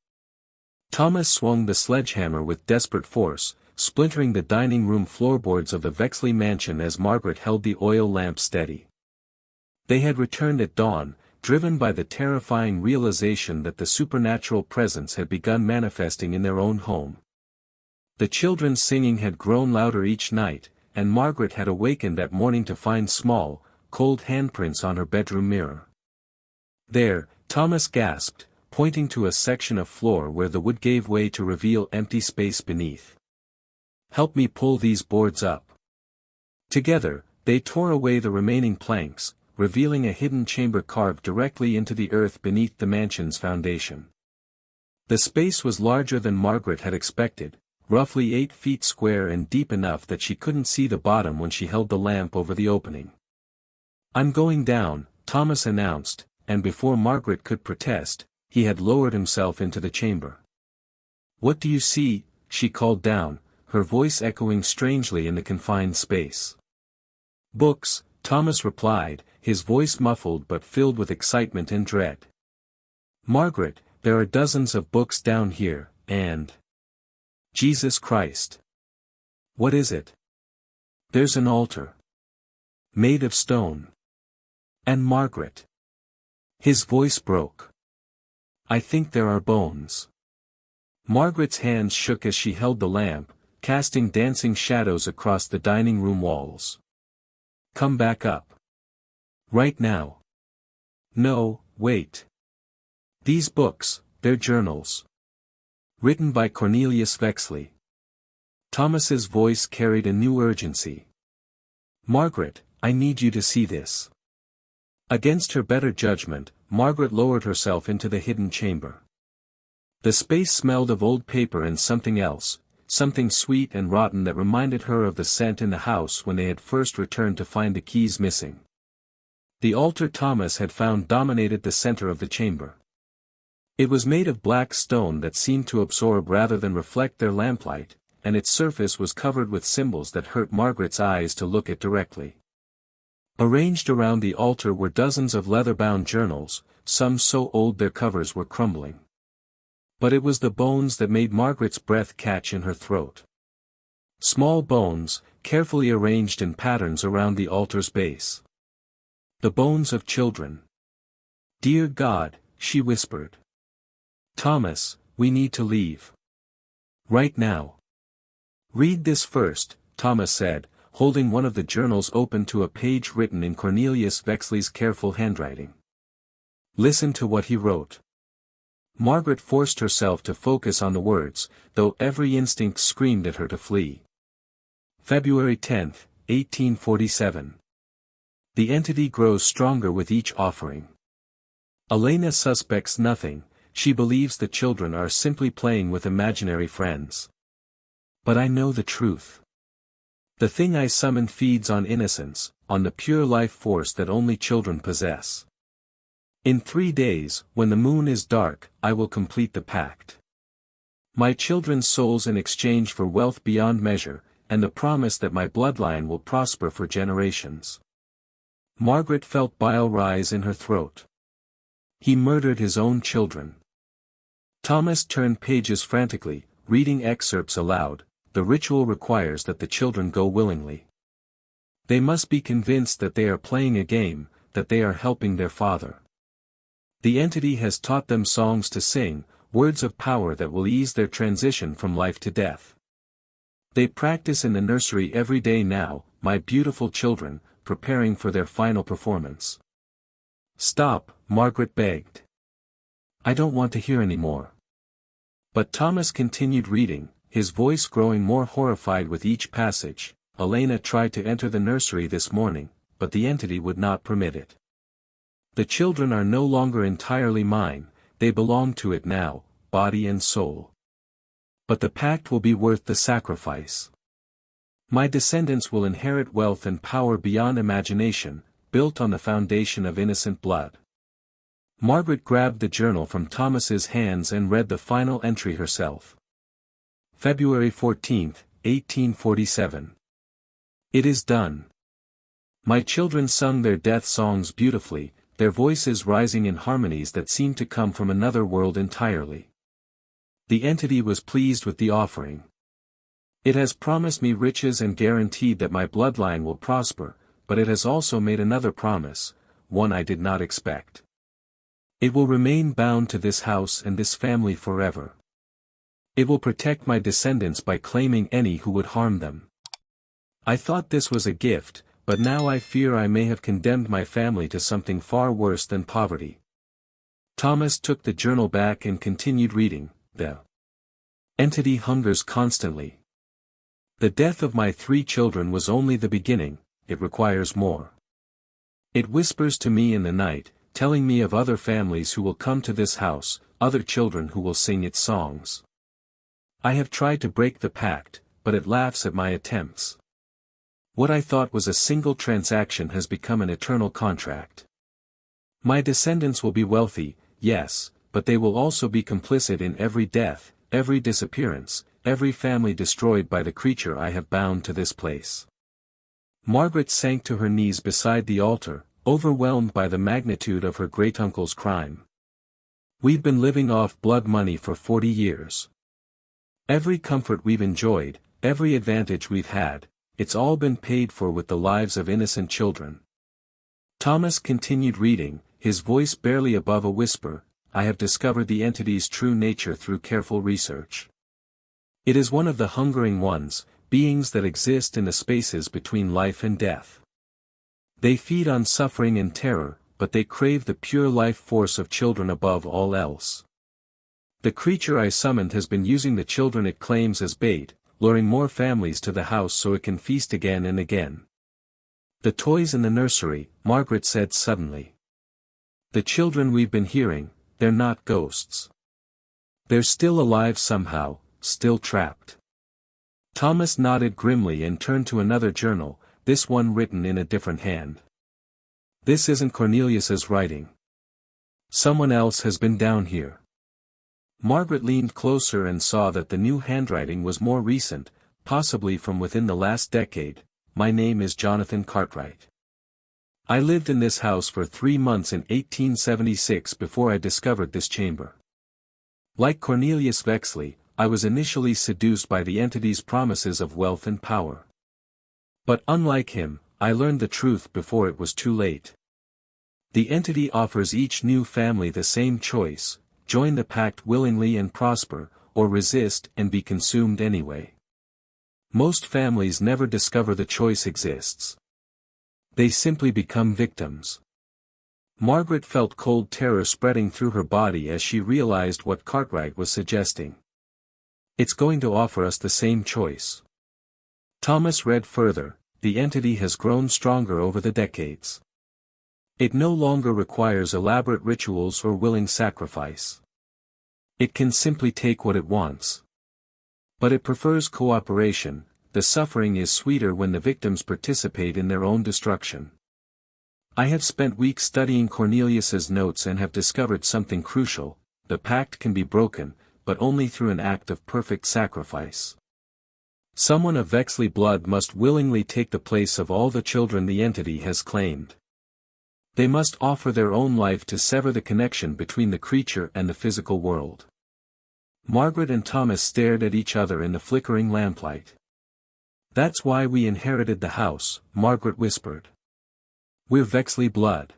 Thomas swung the sledgehammer with desperate force, splintering the dining room floorboards of the Vexley mansion as Margaret held the oil lamp steady. They had returned at dawn, driven by the terrifying realization that the supernatural presence had begun manifesting in their own home. The children's singing had grown louder each night, and Margaret had awakened that morning to find small, cold handprints on her bedroom mirror. "There," Thomas gasped, pointing to a section of floor where the wood gave way to reveal empty space beneath. "Help me pull these boards up." Together, they tore away the remaining planks, revealing a hidden chamber carved directly into the earth beneath the mansion's foundation. The space was larger than Margaret had expected, roughly 8 feet square and deep enough that she couldn't see the bottom when she held the lamp over the opening. "I'm going down," Thomas announced, and before Margaret could protest, he had lowered himself into the chamber. "What do you see?" she called down, her voice echoing strangely in the confined space. "Books," Thomas replied, his voice muffled but filled with excitement and dread. "Margaret, there are dozens of books down here, and... Jesus Christ! What is it? There's an altar. Made of stone. And Margaret." His voice broke. "I think there are bones." Margaret's hands shook as she held the lamp, casting dancing shadows across the dining room walls. "Come back up. Right now." "No, wait. These books, they're journals. Written by Cornelius Vexley." Thomas's voice carried a new urgency. "Margaret, I need you to see this." Against her better judgment, Margaret lowered herself into the hidden chamber. The space smelled of old paper and something else, something sweet and rotten that reminded her of the scent in the house when they had first returned to find the keys missing. The altar Thomas had found dominated the center of the chamber. It was made of black stone that seemed to absorb rather than reflect their lamplight, and its surface was covered with symbols that hurt Margaret's eyes to look at directly. Arranged around the altar were dozens of leather-bound journals, some so old their covers were crumbling. But it was the bones that made Margaret's breath catch in her throat. Small bones, carefully arranged in patterns around the altar's base. The bones of children. "Dear God," she whispered. "Thomas, we need to leave. Right now." "Read this first," Thomas said, holding one of the journals open to a page written in Cornelius Vexley's careful handwriting. "Listen to what he wrote." Margaret forced herself to focus on the words, though every instinct screamed at her to flee. February 10, 1847. "The entity grows stronger with each offering. Elena suspects nothing, she believes the children are simply playing with imaginary friends. But I know the truth. The thing I summon feeds on innocence, on the pure life force that only children possess. In 3 days, when the moon is dark, I will complete the pact. My children's souls in exchange for wealth beyond measure, and the promise that my bloodline will prosper for generations." Margaret felt bile rise in her throat. He murdered his own children. Thomas turned pages frantically, reading excerpts aloud. "The ritual requires that the children go willingly. They must be convinced that they are playing a game, that they are helping their father. The entity has taught them songs to sing, words of power that will ease their transition from life to death. They practice in the nursery every day now, my beautiful children, preparing for their final performance." "Stop," Margaret begged. "I don't want to hear any more." But Thomas continued reading, his voice growing more horrified with each passage. "Elena tried to enter the nursery this morning, but the entity would not permit it. The children are no longer entirely mine, they belong to it now, body and soul. But the pact will be worth the sacrifice. My descendants will inherit wealth and power beyond imagination, built on the foundation of innocent blood." Margaret grabbed the journal from Thomas's hands and read the final entry herself. February 14, 1847. "It is done. My children sung their death songs beautifully, their voices rising in harmonies that seemed to come from another world entirely. The entity was pleased with the offering. It has promised me riches and guaranteed that my bloodline will prosper, but it has also made another promise, one I did not expect. It will remain bound to this house and this family forever. It will protect my descendants by claiming any who would harm them. I thought this was a gift, but now I fear I may have condemned my family to something far worse than poverty. Thomas took the journal back and continued reading. The entity hungers constantly. The death of my 3 children was only the beginning, it requires more. It whispers to me in the night, telling me of other families who will come to this house, other children who will sing its songs. I have tried to break the pact, but it laughs at my attempts. What I thought was a single transaction has become an eternal contract. My descendants will be wealthy, yes, but they will also be complicit in every death, every disappearance, every family destroyed by the creature I have bound to this place. Margaret sank to her knees beside the altar, overwhelmed by the magnitude of her great-uncle's crime. We've been living off blood money for 40 years. Every comfort we've enjoyed, every advantage we've had, it's all been paid for with the lives of innocent children. Thomas continued reading, his voice barely above a whisper. I have discovered the entity's true nature through careful research. It is one of the hungering ones, beings that exist in the spaces between life and death. They feed on suffering and terror, but they crave the pure life force of children above all else. The creature I summoned has been using the children it claims as bait, luring more families to the house so it can feast again and again. The toys in the nursery, Margaret said suddenly. The children we've been hearing, they're not ghosts. They're still alive somehow, still trapped. Thomas nodded grimly and turned to another journal, this one written in a different hand. This isn't Cornelius's writing. Someone else has been down here. Margaret leaned closer and saw that the new handwriting was more recent, possibly from within the last decade. My name is Jonathan Cartwright. I lived in this house for 3 months in 1876 before I discovered this chamber. Like Cornelius Vexley, I was initially seduced by the entity's promises of wealth and power. But unlike him, I learned the truth before it was too late. The entity offers each new family the same choice: join the pact willingly and prosper, or resist and be consumed anyway. Most families never discover the choice exists. They simply become victims. Margaret felt cold terror spreading through her body as she realized what Cartwright was suggesting. It's going to offer us the same choice. Thomas read further, the entity has grown stronger over the decades. It no longer requires elaborate rituals or willing sacrifice. It can simply take what it wants. But it prefers cooperation. The suffering is sweeter when the victims participate in their own destruction. I have spent weeks studying Cornelius's notes and have discovered something crucial: the pact can be broken, but only through an act of perfect sacrifice. Someone of Vexley blood must willingly take the place of all the children the entity has claimed. They must offer their own life to sever the connection between the creature and the physical world. Margaret and Thomas stared at each other in the flickering lamplight. That's why we inherited the house, Margaret whispered. We're Vexley blood.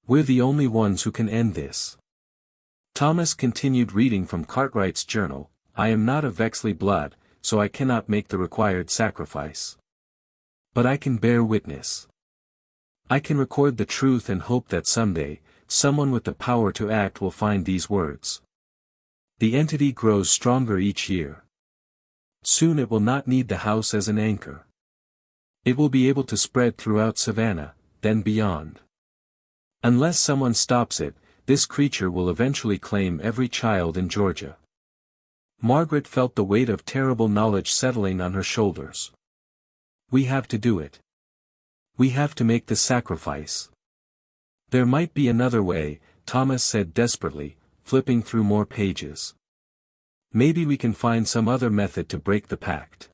We're the only ones who can end this. Thomas continued reading from Cartwright's journal. I am not of Vexley blood, so I cannot make the required sacrifice. But I can bear witness. I can record the truth and hope that someday, someone with the power to act will find these words. The entity grows stronger each year. Soon it will not need the house as an anchor. It will be able to spread throughout Savannah, then beyond. Unless someone stops it, this creature will eventually claim every child in Georgia. Margaret felt the weight of terrible knowledge settling on her shoulders. We have to do it. We have to make the sacrifice. There might be another way, Thomas said desperately, flipping through more pages. Maybe we can find some other method to break the pact.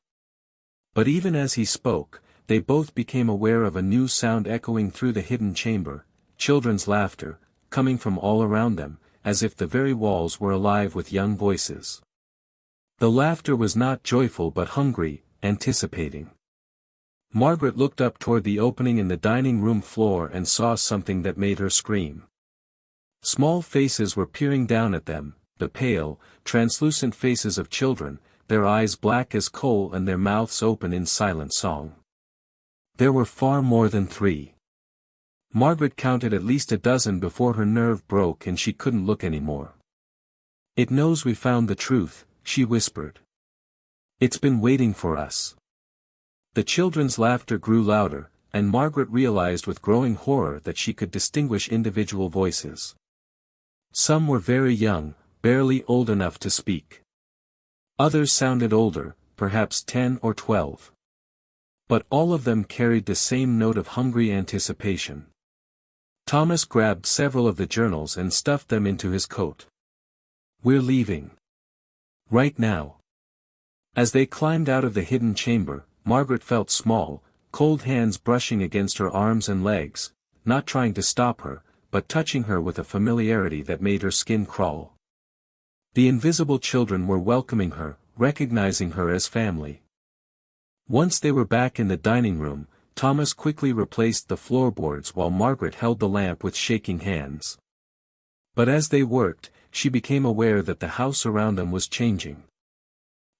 But even as he spoke, they both became aware of a new sound echoing through the hidden chamber, children's laughter, coming from all around them, as if the very walls were alive with young voices. The laughter was not joyful but hungry, anticipating. Margaret looked up toward the opening in the dining room floor and saw something that made her scream. Small faces were peering down at them, the pale, translucent faces of children, their eyes black as coal and their mouths open in silent song. There were far more than 3. Margaret counted at least a dozen before her nerve broke and she couldn't look anymore. "It knows we found the truth," she whispered. "It's been waiting for us." The children's laughter grew louder, and Margaret realized with growing horror that she could distinguish individual voices. Some were very young, barely old enough to speak. Others sounded older, perhaps 10 or 12. But all of them carried the same note of hungry anticipation. Thomas grabbed several of the journals and stuffed them into his coat. "We're leaving. Right now." As they climbed out of the hidden chamber, Margaret felt small, cold hands brushing against her arms and legs, not trying to stop her, but touching her with a familiarity that made her skin crawl. The invisible children were welcoming her, recognizing her as family. Once they were back in the dining room, Thomas quickly replaced the floorboards while Margaret held the lamp with shaking hands. But as they worked, she became aware that the house around them was changing.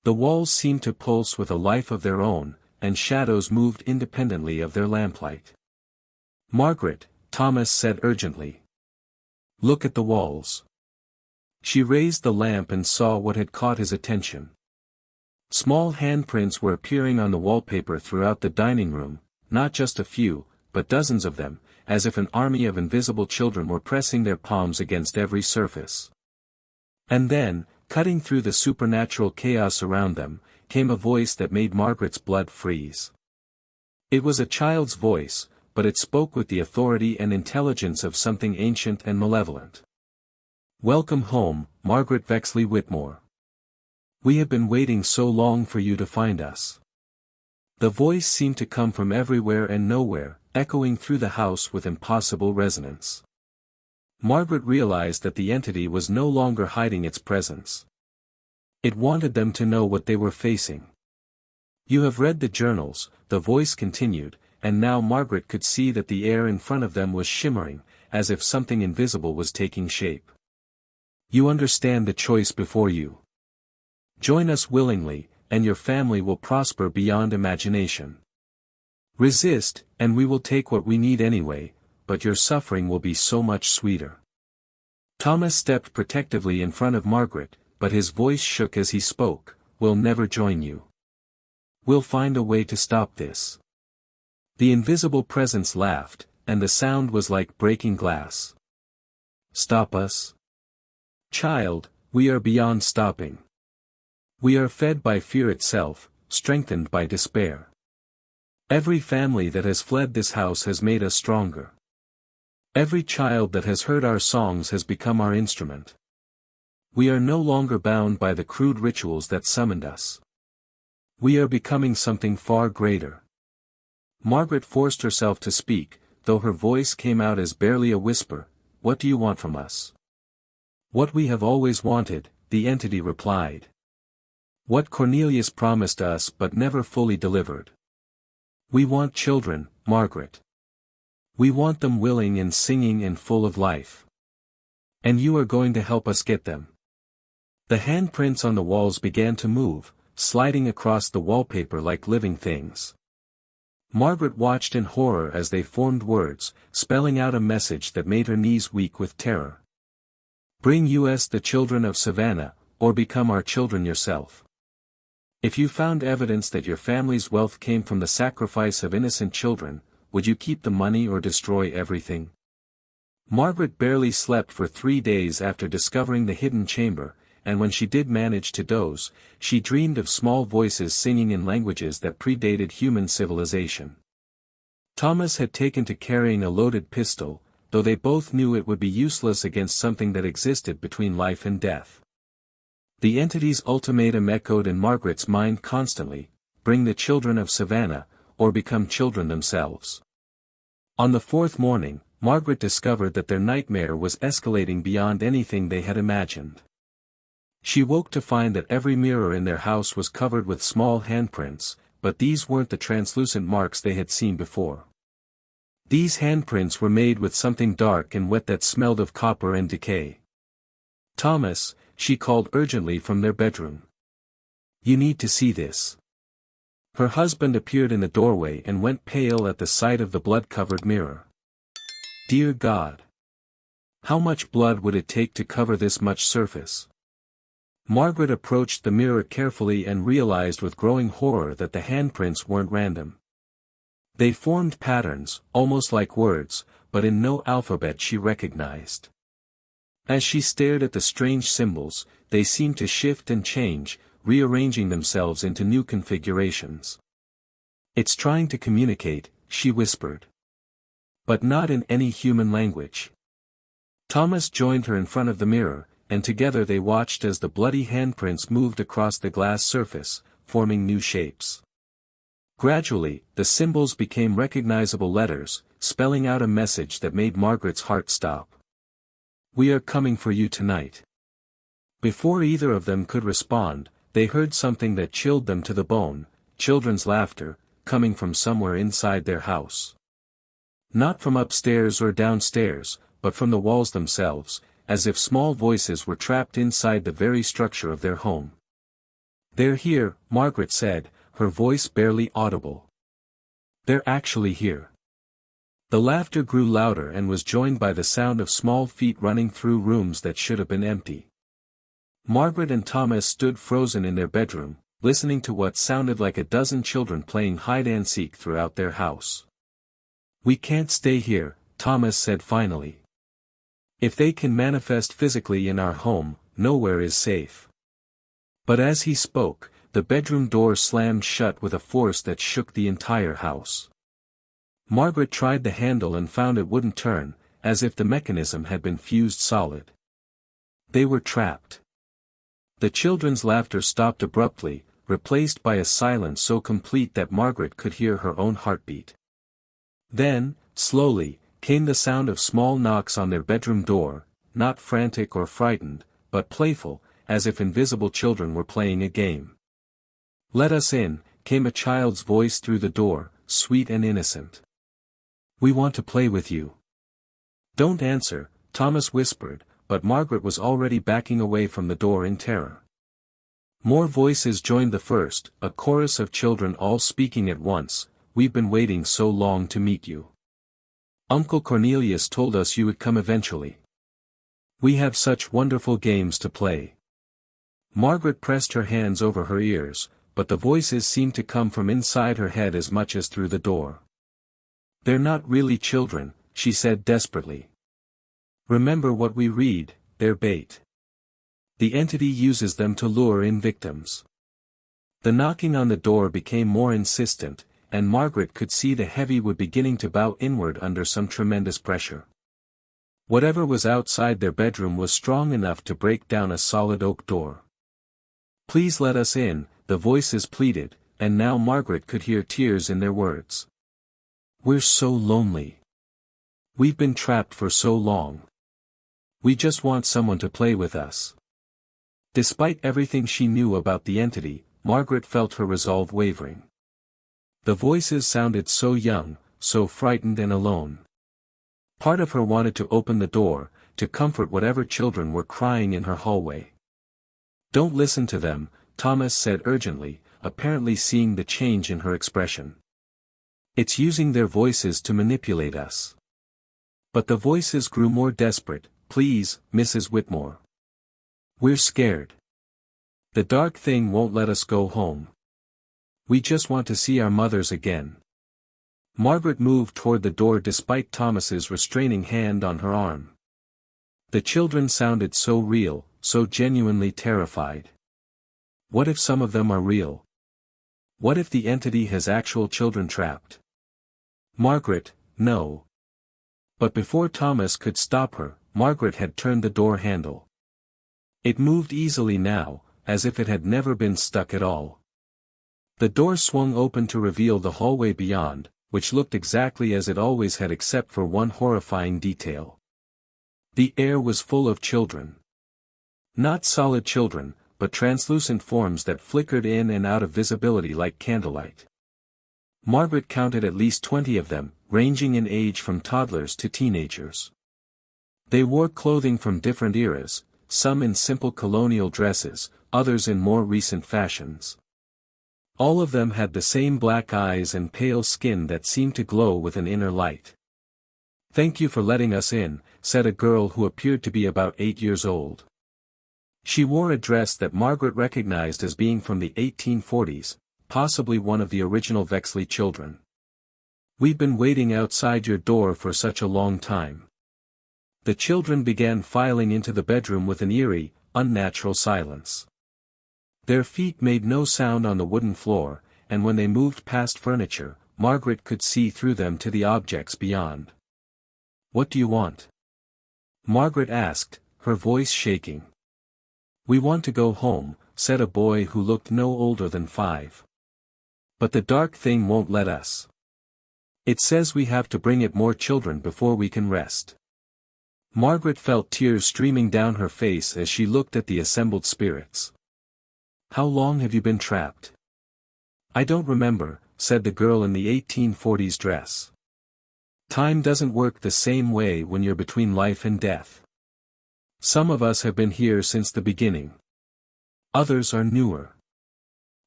The walls seemed to pulse with a life of their own, and shadows moved independently of their lamplight. "Margaret," Thomas said urgently. "Look at the walls." She raised the lamp and saw what had caught his attention. Small handprints were appearing on the wallpaper throughout the dining room, not just a few, but dozens of them, as if an army of invisible children were pressing their palms against every surface. And then, cutting through the supernatural chaos around them, came a voice that made Margaret's blood freeze. It was a child's voice, but it spoke with the authority and intelligence of something ancient and malevolent. "Welcome home, Margaret Vexley Whitmore. We have been waiting so long for you to find us." The voice seemed to come from everywhere and nowhere, echoing through the house with impossible resonance. Margaret realized that the entity was no longer hiding its presence. It wanted them to know what they were facing. "You have read the journals," the voice continued, and now Margaret could see that the air in front of them was shimmering, as if something invisible was taking shape. "You understand the choice before you. Join us willingly, and your family will prosper beyond imagination. Resist, and we will take what we need anyway, but your suffering will be so much sweeter." Thomas stepped protectively in front of Margaret, but his voice shook as he spoke. "We'll never join you. We'll find a way to stop this." The invisible presence laughed, and the sound was like breaking glass. "Stop us? Child, we are beyond stopping. We are fed by fear itself, strengthened by despair. Every family that has fled this house has made us stronger. Every child that has heard our songs has become our instrument. We are no longer bound by the crude rituals that summoned us. We are becoming something far greater." Margaret forced herself to speak, though her voice came out as barely a whisper. "What do you want from us?" "What we have always wanted," the entity replied. "What Cornelius promised us but never fully delivered. We want children, Margaret. We want them willing and singing and full of life. And you are going to help us get them." The handprints on the walls began to move, sliding across the wallpaper like living things. Margaret watched in horror as they formed words, spelling out a message that made her knees weak with terror. "Bring us the children of Savannah, or become our children yourself. If you found evidence that your family's wealth came from the sacrifice of innocent children, would you keep the money or destroy everything?" Margaret barely slept for 3 days after discovering the hidden chamber, and when she did manage to doze, she dreamed of small voices singing in languages that predated human civilization. Thomas had taken to carrying a loaded pistol, though they both knew it would be useless against something that existed between life and death. The entity's ultimatum echoed in Margaret's mind constantly: bring the children of Savannah, or become children themselves. On the 4th morning, Margaret discovered that their nightmare was escalating beyond anything they had imagined. She woke to find that every mirror in their house was covered with small handprints, but these weren't the translucent marks they had seen before. These handprints were made with something dark and wet that smelled of copper and decay. "Thomas," she called urgently from their bedroom. "You need to see this." Her husband appeared in the doorway and went pale at the sight of the blood-covered mirror. Dear God! How much blood would it take to cover this much surface? Margaret approached the mirror carefully and realized with growing horror that the handprints weren't random. They formed patterns, almost like words, but in no alphabet she recognized. As she stared at the strange symbols, they seemed to shift and change, rearranging themselves into new configurations. "It's trying to communicate," she whispered. "But not in any human language." Thomas joined her in front of the mirror, and together they watched as the bloody handprints moved across the glass surface, forming new shapes. Gradually, the symbols became recognizable letters, spelling out a message that made Margaret's heart stop. "We are coming for you tonight." Before either of them could respond, they heard something that chilled them to the bone: children's laughter, coming from somewhere inside their house. Not from upstairs or downstairs, but from the walls themselves, as if small voices were trapped inside the very structure of their home. "They're here," Margaret said, her voice barely audible. "They're actually here." The laughter grew louder and was joined by the sound of small feet running through rooms that should have been empty. Margaret and Thomas stood frozen in their bedroom, listening to what sounded like a dozen children playing hide-and-seek throughout their house. "We can't stay here," Thomas said finally. "If they can manifest physically in our home, nowhere is safe." But as he spoke, the bedroom door slammed shut with a force that shook the entire house. Margaret tried the handle and found it wouldn't turn, as if the mechanism had been fused solid. They were trapped. The children's laughter stopped abruptly, replaced by a silence so complete that Margaret could hear her own heartbeat. Then, slowly, came the sound of small knocks on their bedroom door, not frantic or frightened, but playful, as if invisible children were playing a game. "Let us in," came a child's voice through the door, sweet and innocent. "We want to play with you." "Don't answer," Thomas whispered, but Margaret was already backing away from the door in terror. More voices joined the first, a chorus of children all speaking at once. "We've been waiting so long to meet you. Uncle Cornelius told us you would come eventually. We have such wonderful games to play." Margaret pressed her hands over her ears, but the voices seemed to come from inside her head as much as through the door. "They're not really children," she said desperately. "Remember what we read, they're bait. The entity uses them to lure in victims." The knocking on the door became more insistent, and Margaret could see the heavy wood beginning to bow inward under some tremendous pressure. Whatever was outside their bedroom was strong enough to break down a solid oak door. "Please let us in," the voices pleaded, and now Margaret could hear tears in their words. "We're so lonely. We've been trapped for so long. We just want someone to play with us." Despite everything she knew about the entity, Margaret felt her resolve wavering. The voices sounded so young, so frightened and alone. Part of her wanted to open the door, to comfort whatever children were crying in her hallway. "Don't listen to them," Thomas said urgently, apparently seeing the change in her expression. "It's using their voices to manipulate us." But the voices grew more desperate. "Please, Mrs. Whitmore. We're scared. The dark thing won't let us go home. We just want to see our mothers again." Margaret moved toward the door despite Thomas's restraining hand on her arm. The children sounded so real, so genuinely terrified. What if some of them are real? What if the entity has actual children trapped? "Margaret, no." But before Thomas could stop her, Margaret had turned the door handle. It moved easily now, as if it had never been stuck at all. The door swung open to reveal the hallway beyond, which looked exactly as it always had except for one horrifying detail. The air was full of children. Not solid children, but translucent forms that flickered in and out of visibility like candlelight. Margaret counted at least 20 of them, ranging in age from toddlers to teenagers. They wore clothing from different eras, some in simple colonial dresses, others in more recent fashions. All of them had the same black eyes and pale skin that seemed to glow with an inner light. "Thank you for letting us in," said a girl who appeared to be about 8 years old. She wore a dress that Margaret recognized as being from the 1840s, possibly one of the original Vexley children. "We've been waiting outside your door for such a long time." The children began filing into the bedroom with an eerie, unnatural silence. Their feet made no sound on the wooden floor, and when they moved past furniture, Margaret could see through them to the objects beyond. "What do you want?" Margaret asked, her voice shaking. "We want to go home," said a boy who looked no older than 5. "But the dark thing won't let us. It says we have to bring it more children before we can rest." Margaret felt tears streaming down her face as she looked at the assembled spirits. "How long have you been trapped?" "I don't remember," said the girl in the 1840s dress. "Time doesn't work the same way when you're between life and death. Some of us have been here since the beginning. Others are newer."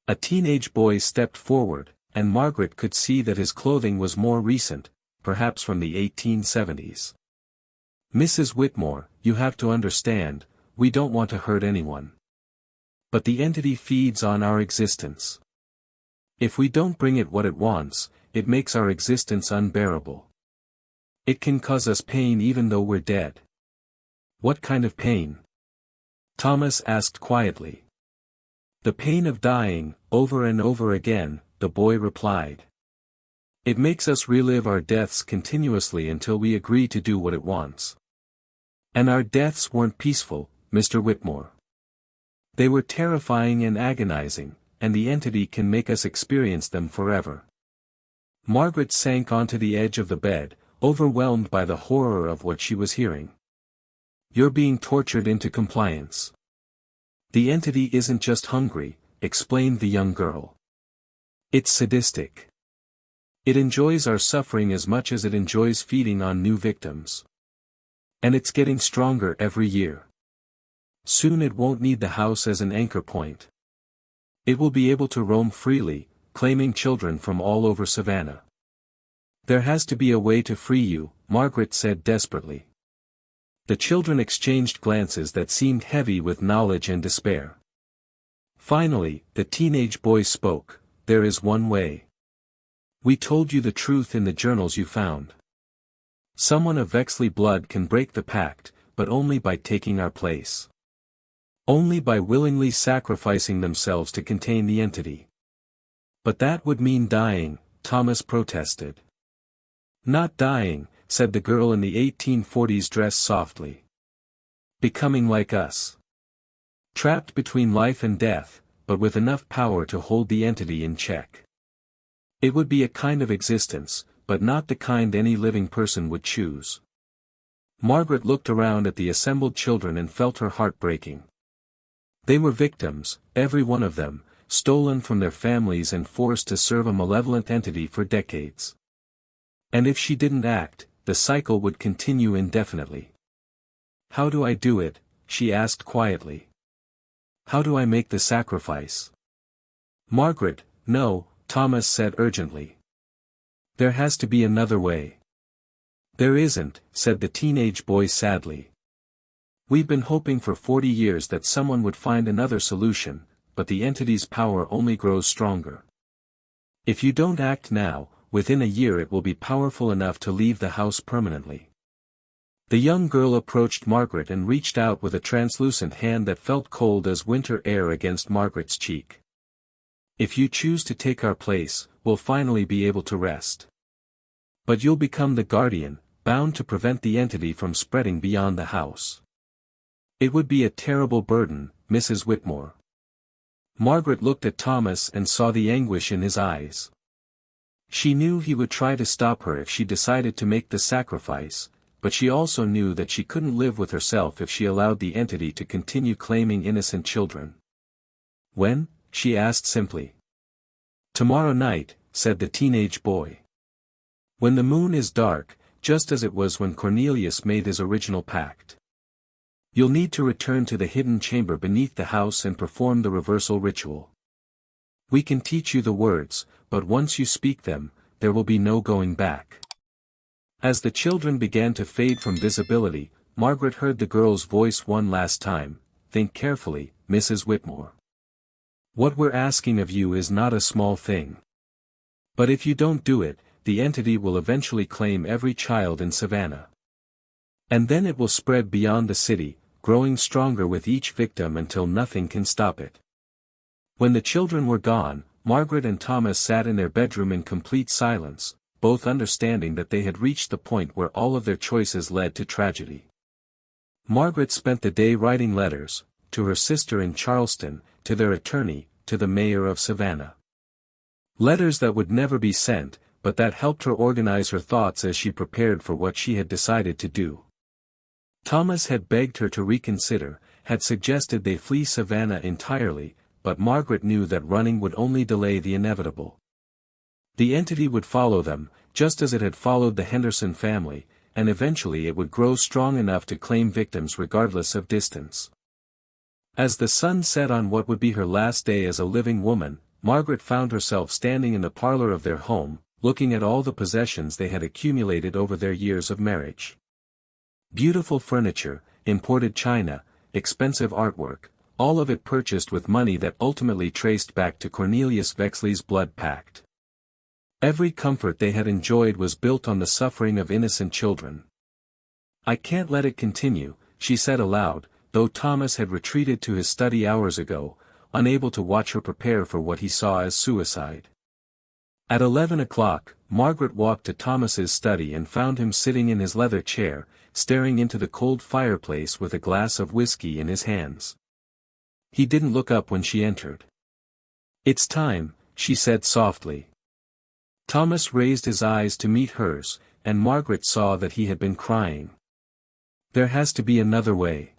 A teenage boy stepped forward, and Margaret could see that his clothing was more recent, perhaps from the 1870s. "Mrs. Whitmore, you have to understand, we don't want to hurt anyone. But the entity feeds on our existence. If we don't bring it what it wants, it makes our existence unbearable. It can cause us pain even though we're dead." "What kind of pain?" Thomas asked quietly. "The pain of dying, over and over again," the boy replied. "It makes us relive our deaths continuously until we agree to do what it wants. And our deaths weren't peaceful, Mr. Whitmore. They were terrifying and agonizing, and the entity can make us experience them forever." Margaret sank onto the edge of the bed, overwhelmed by the horror of what she was hearing. "You're being tortured into compliance. The entity isn't just hungry," explained the young girl. "It's sadistic. It enjoys our suffering as much as it enjoys feeding on new victims. And it's getting stronger every year. Soon it won't need the house as an anchor point. It will be able to roam freely, claiming children from all over Savannah. There has to be a way to free you," Margaret said desperately. The children exchanged glances that seemed heavy with knowledge and despair. Finally, the teenage boy spoke, "There is one way. We told you the truth in the journals you found. Someone of Vexley blood can break the pact, but only by taking our place. Only by willingly sacrificing themselves to contain the entity." "But that would mean dying," Thomas protested. "Not dying," said the girl in the 1840s dress softly. "Becoming like us. Trapped between life and death, but with enough power to hold the entity in check. It would be a kind of existence, but not the kind any living person would choose." Margaret looked around at the assembled children and felt her heart breaking. They were victims, every one of them, stolen from their families and forced to serve a malevolent entity for decades. And if she didn't act, the cycle would continue indefinitely. "How do I do it?" she asked quietly. "How do I make the sacrifice?" "Margaret, no," Thomas said urgently. "There has to be another way." "There isn't," said the teenage boy sadly. "We've been hoping for 40 years that someone would find another solution, but the entity's power only grows stronger. If you don't act now, within a year it will be powerful enough to leave the house permanently." The young girl approached Margaret and reached out with a translucent hand that felt cold as winter air against Margaret's cheek. "If you choose to take our place, we'll finally be able to rest. But you'll become the guardian, bound to prevent the entity from spreading beyond the house. It would be a terrible burden, Mrs. Whitmore." Margaret looked at Thomas and saw the anguish in his eyes. She knew he would try to stop her if she decided to make the sacrifice, but she also knew that she couldn't live with herself if she allowed the entity to continue claiming innocent children. "When?" she asked simply. "Tomorrow night," said the teenage boy. "When the moon is dark, just as it was when Cornelius made his original pact. You'll need to return to the hidden chamber beneath the house and perform the reversal ritual. We can teach you the words, but once you speak them, there will be no going back." As the children began to fade from visibility, Margaret heard the girl's voice one last time. "Think carefully, Mrs. Whitmore. What we're asking of you is not a small thing. But if you don't do it, the entity will eventually claim every child in Savannah. And then it will spread beyond the city, growing stronger with each victim until nothing can stop it." When the children were gone, Margaret and Thomas sat in their bedroom in complete silence, both understanding that they had reached the point where all of their choices led to tragedy. Margaret spent the day writing letters, to her sister in Charleston, to their attorney, to the mayor of Savannah. Letters that would never be sent, but that helped her organize her thoughts as she prepared for what she had decided to do. Thomas had begged her to reconsider, had suggested they flee Savannah entirely, but Margaret knew that running would only delay the inevitable. The entity would follow them, just as it had followed the Henderson family, and eventually it would grow strong enough to claim victims regardless of distance. As the sun set on what would be her last day as a living woman, Margaret found herself standing in the parlor of their home, looking at all the possessions they had accumulated over their years of marriage. Beautiful furniture, imported china, expensive artwork, all of it purchased with money that ultimately traced back to Cornelius Vexley's blood pact. Every comfort they had enjoyed was built on the suffering of innocent children. "I can't let it continue," she said aloud, though Thomas had retreated to his study hours ago, unable to watch her prepare for what he saw as suicide. At 11 o'clock, Margaret walked to Thomas's study and found him sitting in his leather chair, staring into the cold fireplace with a glass of whiskey in his hands. He didn't look up when she entered. "It's time," she said softly. Thomas raised his eyes to meet hers, and Margaret saw that he had been crying. "There has to be another way.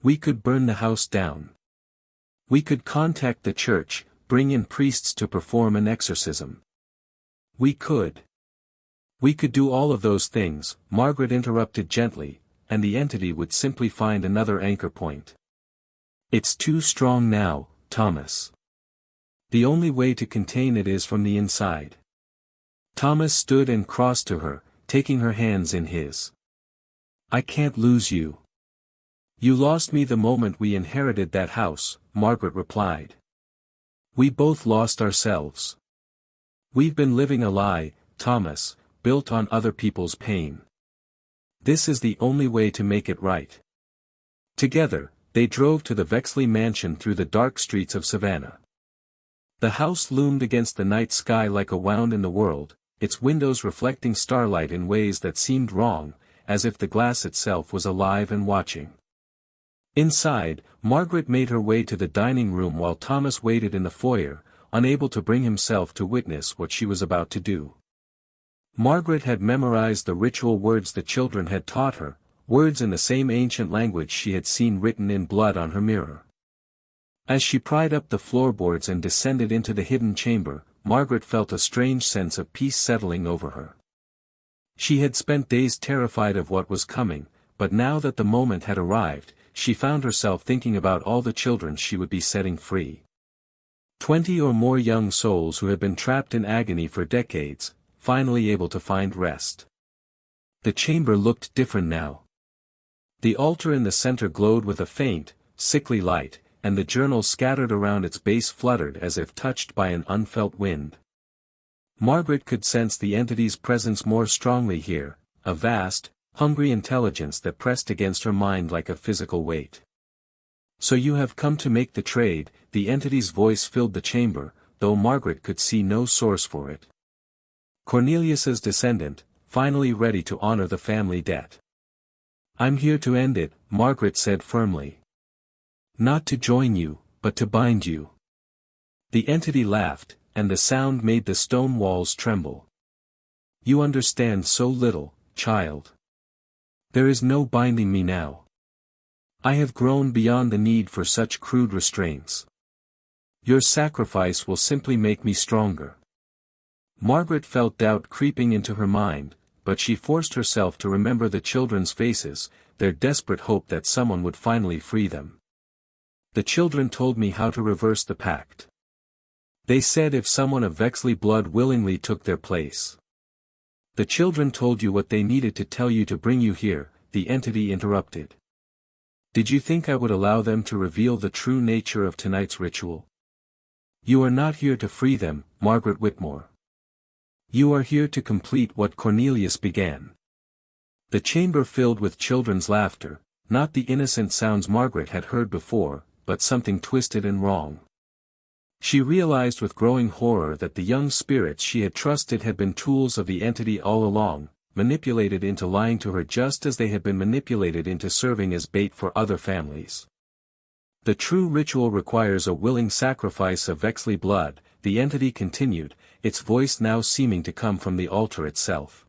We could burn the house down. We could contact the church, bring in priests to perform an exorcism. We could do all of those things," Margaret interrupted gently, "and the entity would simply find another anchor point. It's too strong now, Thomas. The only way to contain it is from the inside." Thomas stood and crossed to her, taking her hands in his. "I can't lose you. You lost me the moment we inherited that house," Margaret replied. "We both lost ourselves. We've been living a lie, Thomas, built on other people's pain. This is the only way to make it right." Together, they drove to the Vexley mansion through the dark streets of Savannah. The house loomed against the night sky like a wound in the world, its windows reflecting starlight in ways that seemed wrong, as if the glass itself was alive and watching. Inside, Margaret made her way to the dining room while Thomas waited in the foyer, unable to bring himself to witness what she was about to do. Margaret had memorized the ritual words the children had taught her, words in the same ancient language she had seen written in blood on her mirror. As she pried up the floorboards and descended into the hidden chamber, Margaret felt a strange sense of peace settling over her. She had spent days terrified of what was coming, but now that the moment had arrived, she found herself thinking about all the children she would be setting free. 20 or more young souls who had been trapped in agony for decades, finally able to find rest. The chamber looked different now. The altar in the center glowed with a faint, sickly light, and the journals scattered around its base fluttered as if touched by an unfelt wind. Margaret could sense the entity's presence more strongly here, a vast, hungry intelligence that pressed against her mind like a physical weight. "So you have come to make the trade," the entity's voice filled the chamber, though Margaret could see no source for it. Cornelius's descendant, finally ready to honor the family debt. "I'm here to end it," Margaret said firmly. "Not to join you, but to bind you." The entity laughed, and the sound made the stone walls tremble. "You understand so little, child. There is no binding me now. I have grown beyond the need for such crude restraints. Your sacrifice will simply make me stronger. Margaret felt doubt creeping into her mind, but she forced herself to remember the children's faces, their desperate hope that someone would finally free them. The children told me how to reverse the pact. They said if someone of Vexley blood willingly took their place. The children told you what they needed to tell you to bring you here, the entity interrupted. Did you think I would allow them to reveal the true nature of tonight's ritual? You are not here to free them, Margaret Whitmore. You are here to complete what Cornelius began. The chamber filled with children's laughter, not the innocent sounds Margaret had heard before, but something twisted and wrong. She realized with growing horror that the young spirits she had trusted had been tools of the entity all along, manipulated into lying to her just as they had been manipulated into serving as bait for other families. The true ritual requires a willing sacrifice of Vexley blood, the entity continued, its voice now seeming to come from the altar itself.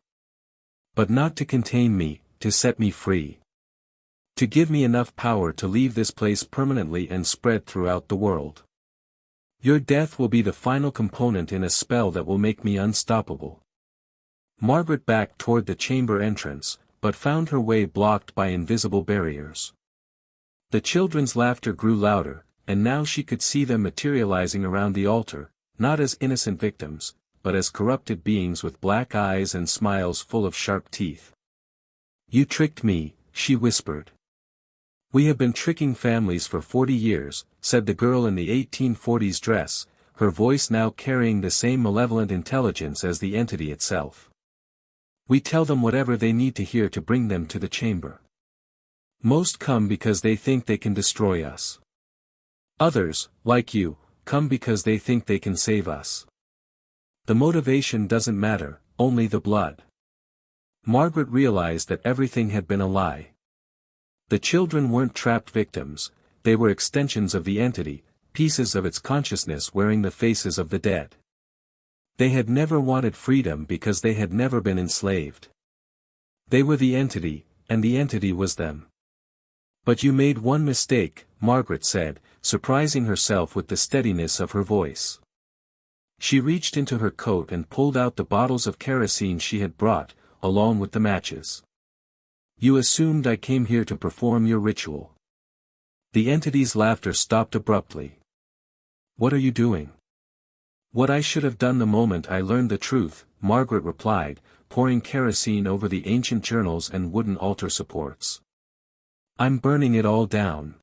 But not to contain me, to set me free. To give me enough power to leave this place permanently and spread throughout the world. Your death will be the final component in a spell that will make me unstoppable. Margaret backed toward the chamber entrance, but found her way blocked by invisible barriers. The children's laughter grew louder, and now she could see them materializing around the altar, not as innocent victims, but as corrupted beings with black eyes and smiles full of sharp teeth. You tricked me, she whispered. We have been tricking families for 40 years, said the girl in the 1840s dress, her voice now carrying the same malevolent intelligence as the entity itself. We tell them whatever they need to hear to bring them to the chamber. Most come because they think they can destroy us. Others, like you, come because they think they can save us. The motivation doesn't matter, only the blood. Margaret realized that everything had been a lie. The children weren't trapped victims, they were extensions of the entity, pieces of its consciousness wearing the faces of the dead. They had never wanted freedom because they had never been enslaved. They were the entity, and the entity was them. But you made one mistake, Margaret said, surprising herself with the steadiness of her voice. She reached into her coat and pulled out the bottles of kerosene she had brought, along with the matches. You assumed I came here to perform your ritual. The entity's laughter stopped abruptly. What are you doing? What I should have done the moment I learned the truth, Margaret replied, pouring kerosene over the ancient journals and wooden altar supports. I'm burning it all down.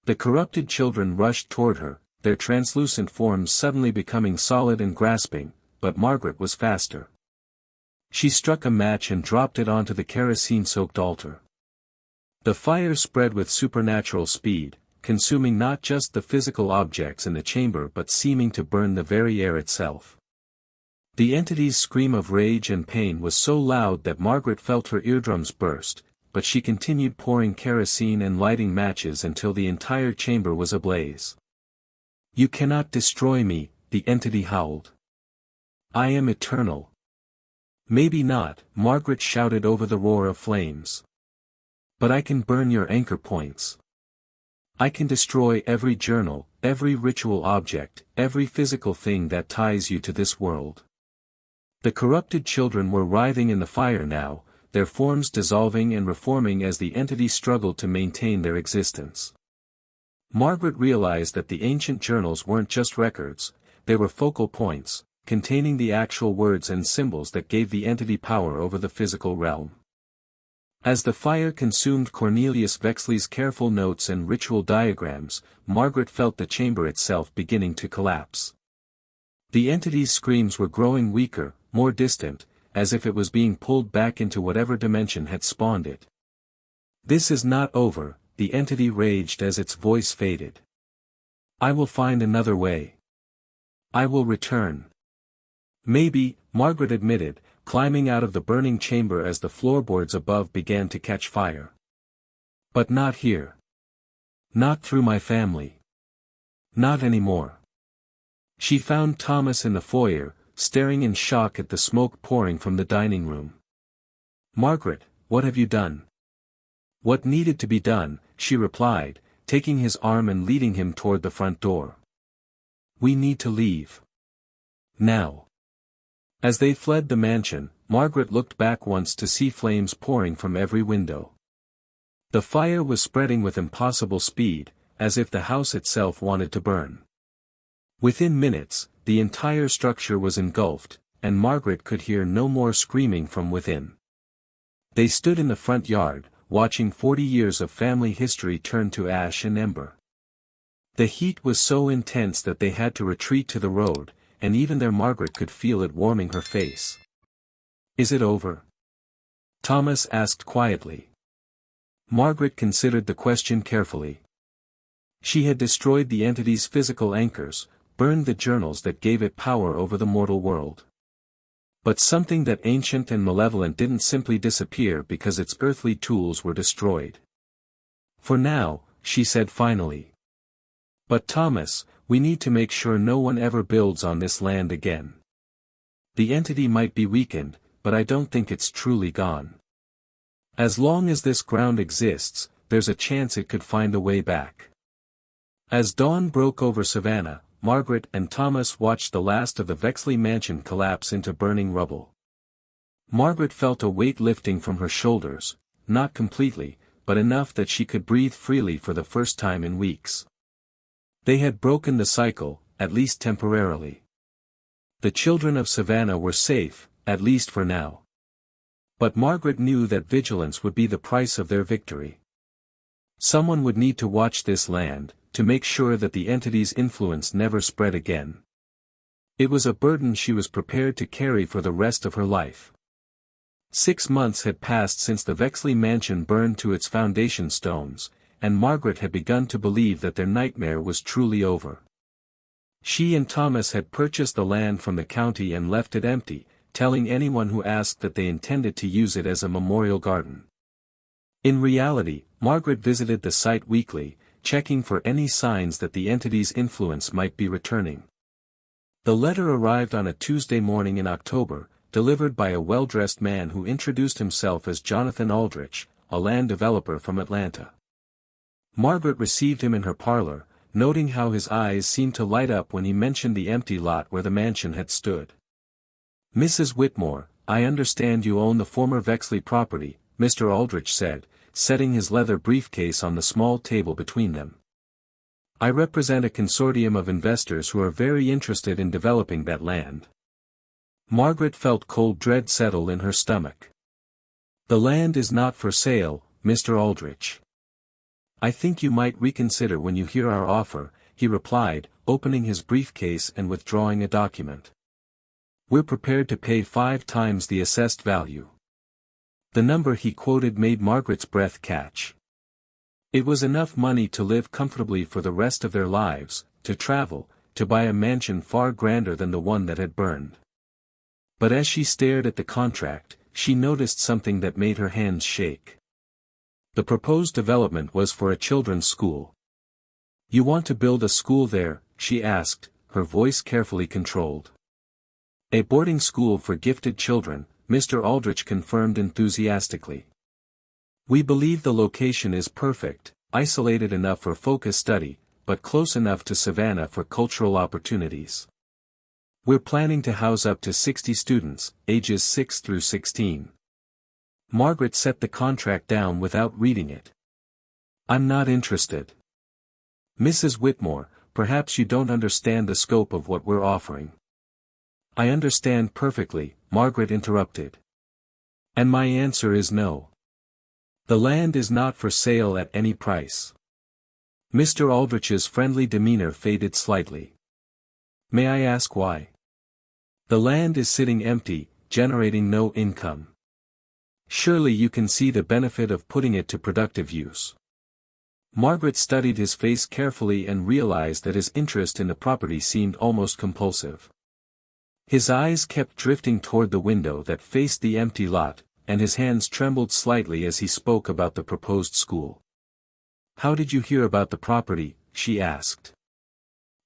The corrupted children rushed toward her, their translucent forms suddenly becoming solid and grasping, but Margaret was faster. She struck a match and dropped it onto the kerosene-soaked altar. The fire spread with supernatural speed, consuming not just the physical objects in the chamber but seeming to burn the very air itself. The entity's scream of rage and pain was so loud that Margaret felt her eardrums burst, but she continued pouring kerosene and lighting matches until the entire chamber was ablaze. You cannot destroy me, the entity howled. I am eternal. Maybe not, Margaret shouted over the roar of flames. But I can burn your anchor points. I can destroy every journal, every ritual object, every physical thing that ties you to this world. The corrupted children were writhing in the fire now, their forms dissolving and reforming as the entity struggled to maintain their existence. Margaret realized that the ancient journals weren't just records, they were focal points, containing the actual words and symbols that gave the entity power over the physical realm. As the fire consumed Cornelius Vexley's careful notes and ritual diagrams, Margaret felt the chamber itself beginning to collapse. The entity's screams were growing weaker, more distant, as if it was being pulled back into whatever dimension had spawned it. This is not over, the entity raged as its voice faded. I will find another way. I will return. Maybe, Margaret admitted, climbing out of the burning chamber as the floorboards above began to catch fire. But not here. Not through my family. Not anymore. She found Thomas in the foyer, staring in shock at the smoke pouring from the dining room. Margaret, what have you done?" "What needed to be done," she replied, taking his arm and leading him toward the front door. "We need to leave. Now." As they fled the mansion, Margaret looked back once to see flames pouring from every window. The fire was spreading with impossible speed, as if the house itself wanted to burn. Within minutes, the entire structure was engulfed, and Margaret could hear no more screaming from within. They stood in the front yard, watching 40 years of family history turn to ash and ember. The heat was so intense that they had to retreat to the road, and even there Margaret could feel it warming her face. "Is it over?" Thomas asked quietly. Margaret considered the question carefully. She had destroyed the entity's physical anchors, burned the journals that gave it power over the mortal world. But something that ancient and malevolent didn't simply disappear because its earthly tools were destroyed. "For now," she said finally. "But Thomas, we need to make sure no one ever builds on this land again. The entity might be weakened, but I don't think it's truly gone. As long as this ground exists, there's a chance it could find a way back." As dawn broke over Savannah, Margaret and Thomas watched the last of the Vexley mansion collapse into burning rubble. Margaret felt a weight lifting from her shoulders, not completely, but enough that she could breathe freely for the first time in weeks. They had broken the cycle, at least temporarily. The children of Savannah were safe, at least for now. But Margaret knew that vigilance would be the price of their victory. Someone would need to watch this land, to make sure that the entity's influence never spread again. It was a burden she was prepared to carry for the rest of her life. 6 months had passed since the Vexley mansion burned to its foundation stones, and Margaret had begun to believe that their nightmare was truly over. She and Thomas had purchased the land from the county and left it empty, telling anyone who asked that they intended to use it as a memorial garden. In reality, Margaret visited the site weekly, checking for any signs that the entity's influence might be returning. The letter arrived on a Tuesday morning in October, delivered by a well-dressed man who introduced himself as Jonathan Aldrich, a land developer from Atlanta. Margaret received him in her parlor, noting how his eyes seemed to light up when he mentioned the empty lot where the mansion had stood. "Mrs. Whitmore, I understand you own the former Vexley property," Mr. Aldrich said, setting his leather briefcase on the small table between them. "I represent a consortium of investors who are very interested in developing that land." Margaret felt cold dread settle in her stomach. "The land is not for sale, Mr. Aldrich. I think you might reconsider when you hear our offer," he replied, opening his briefcase and withdrawing a document. "We're prepared to pay 5 times the assessed value." The number he quoted made Margaret's breath catch. It was enough money to live comfortably for the rest of their lives, to travel, to buy a mansion far grander than the one that had burned. But as she stared at the contract, she noticed something that made her hands shake. The proposed development was for a children's school. "You want to build a school there?" she asked, her voice carefully controlled. "A boarding school for gifted children," Mr. Aldrich confirmed enthusiastically. "We believe the location is perfect, isolated enough for focused study, but close enough to Savannah for cultural opportunities. We're planning to house up to 60 students, ages 6 through 16. Margaret set the contract down without reading it. "I'm not interested." "Mrs. Whitmore, perhaps you don't understand the scope of what we're offering." "I understand perfectly," Margaret interrupted. "And my answer is no. The land is not for sale at any price." Mr. Aldrich's friendly demeanor faded slightly. "May I ask why?" "The land is sitting empty, generating no income. Surely you can see the benefit of putting it to productive use." Margaret studied his face carefully and realized that his interest in the property seemed almost compulsive. His eyes kept drifting toward the window that faced the empty lot, and his hands trembled slightly as he spoke about the proposed school. "How did you hear about the property?" she asked.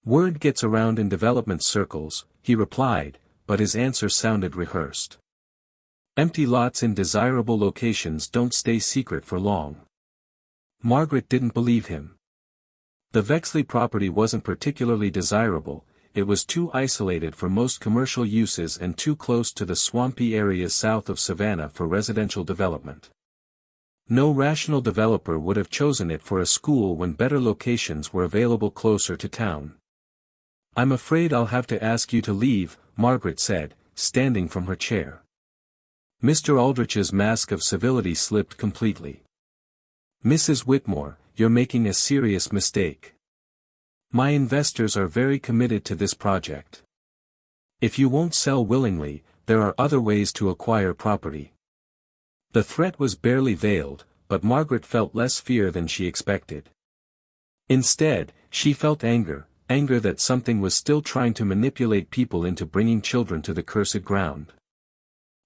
"Word gets around in development circles," he replied, but his answer sounded rehearsed. Empty lots in desirable locations don't stay secret for long. Margaret didn't believe him. The Vexley property wasn't particularly desirable, it was too isolated for most commercial uses and too close to the swampy areas south of Savannah for residential development. No rational developer would have chosen it for a school when better locations were available closer to town. "I'm afraid I'll have to ask you to leave," Margaret said, standing from her chair. Mr. Aldrich's mask of civility slipped completely. "Mrs. Whitmore, you're making a serious mistake. My investors are very committed to this project. If you won't sell willingly, there are other ways to acquire property." The threat was barely veiled, but Margaret felt less fear than she expected. Instead, she felt anger that something was still trying to manipulate people into bringing children to the cursed ground.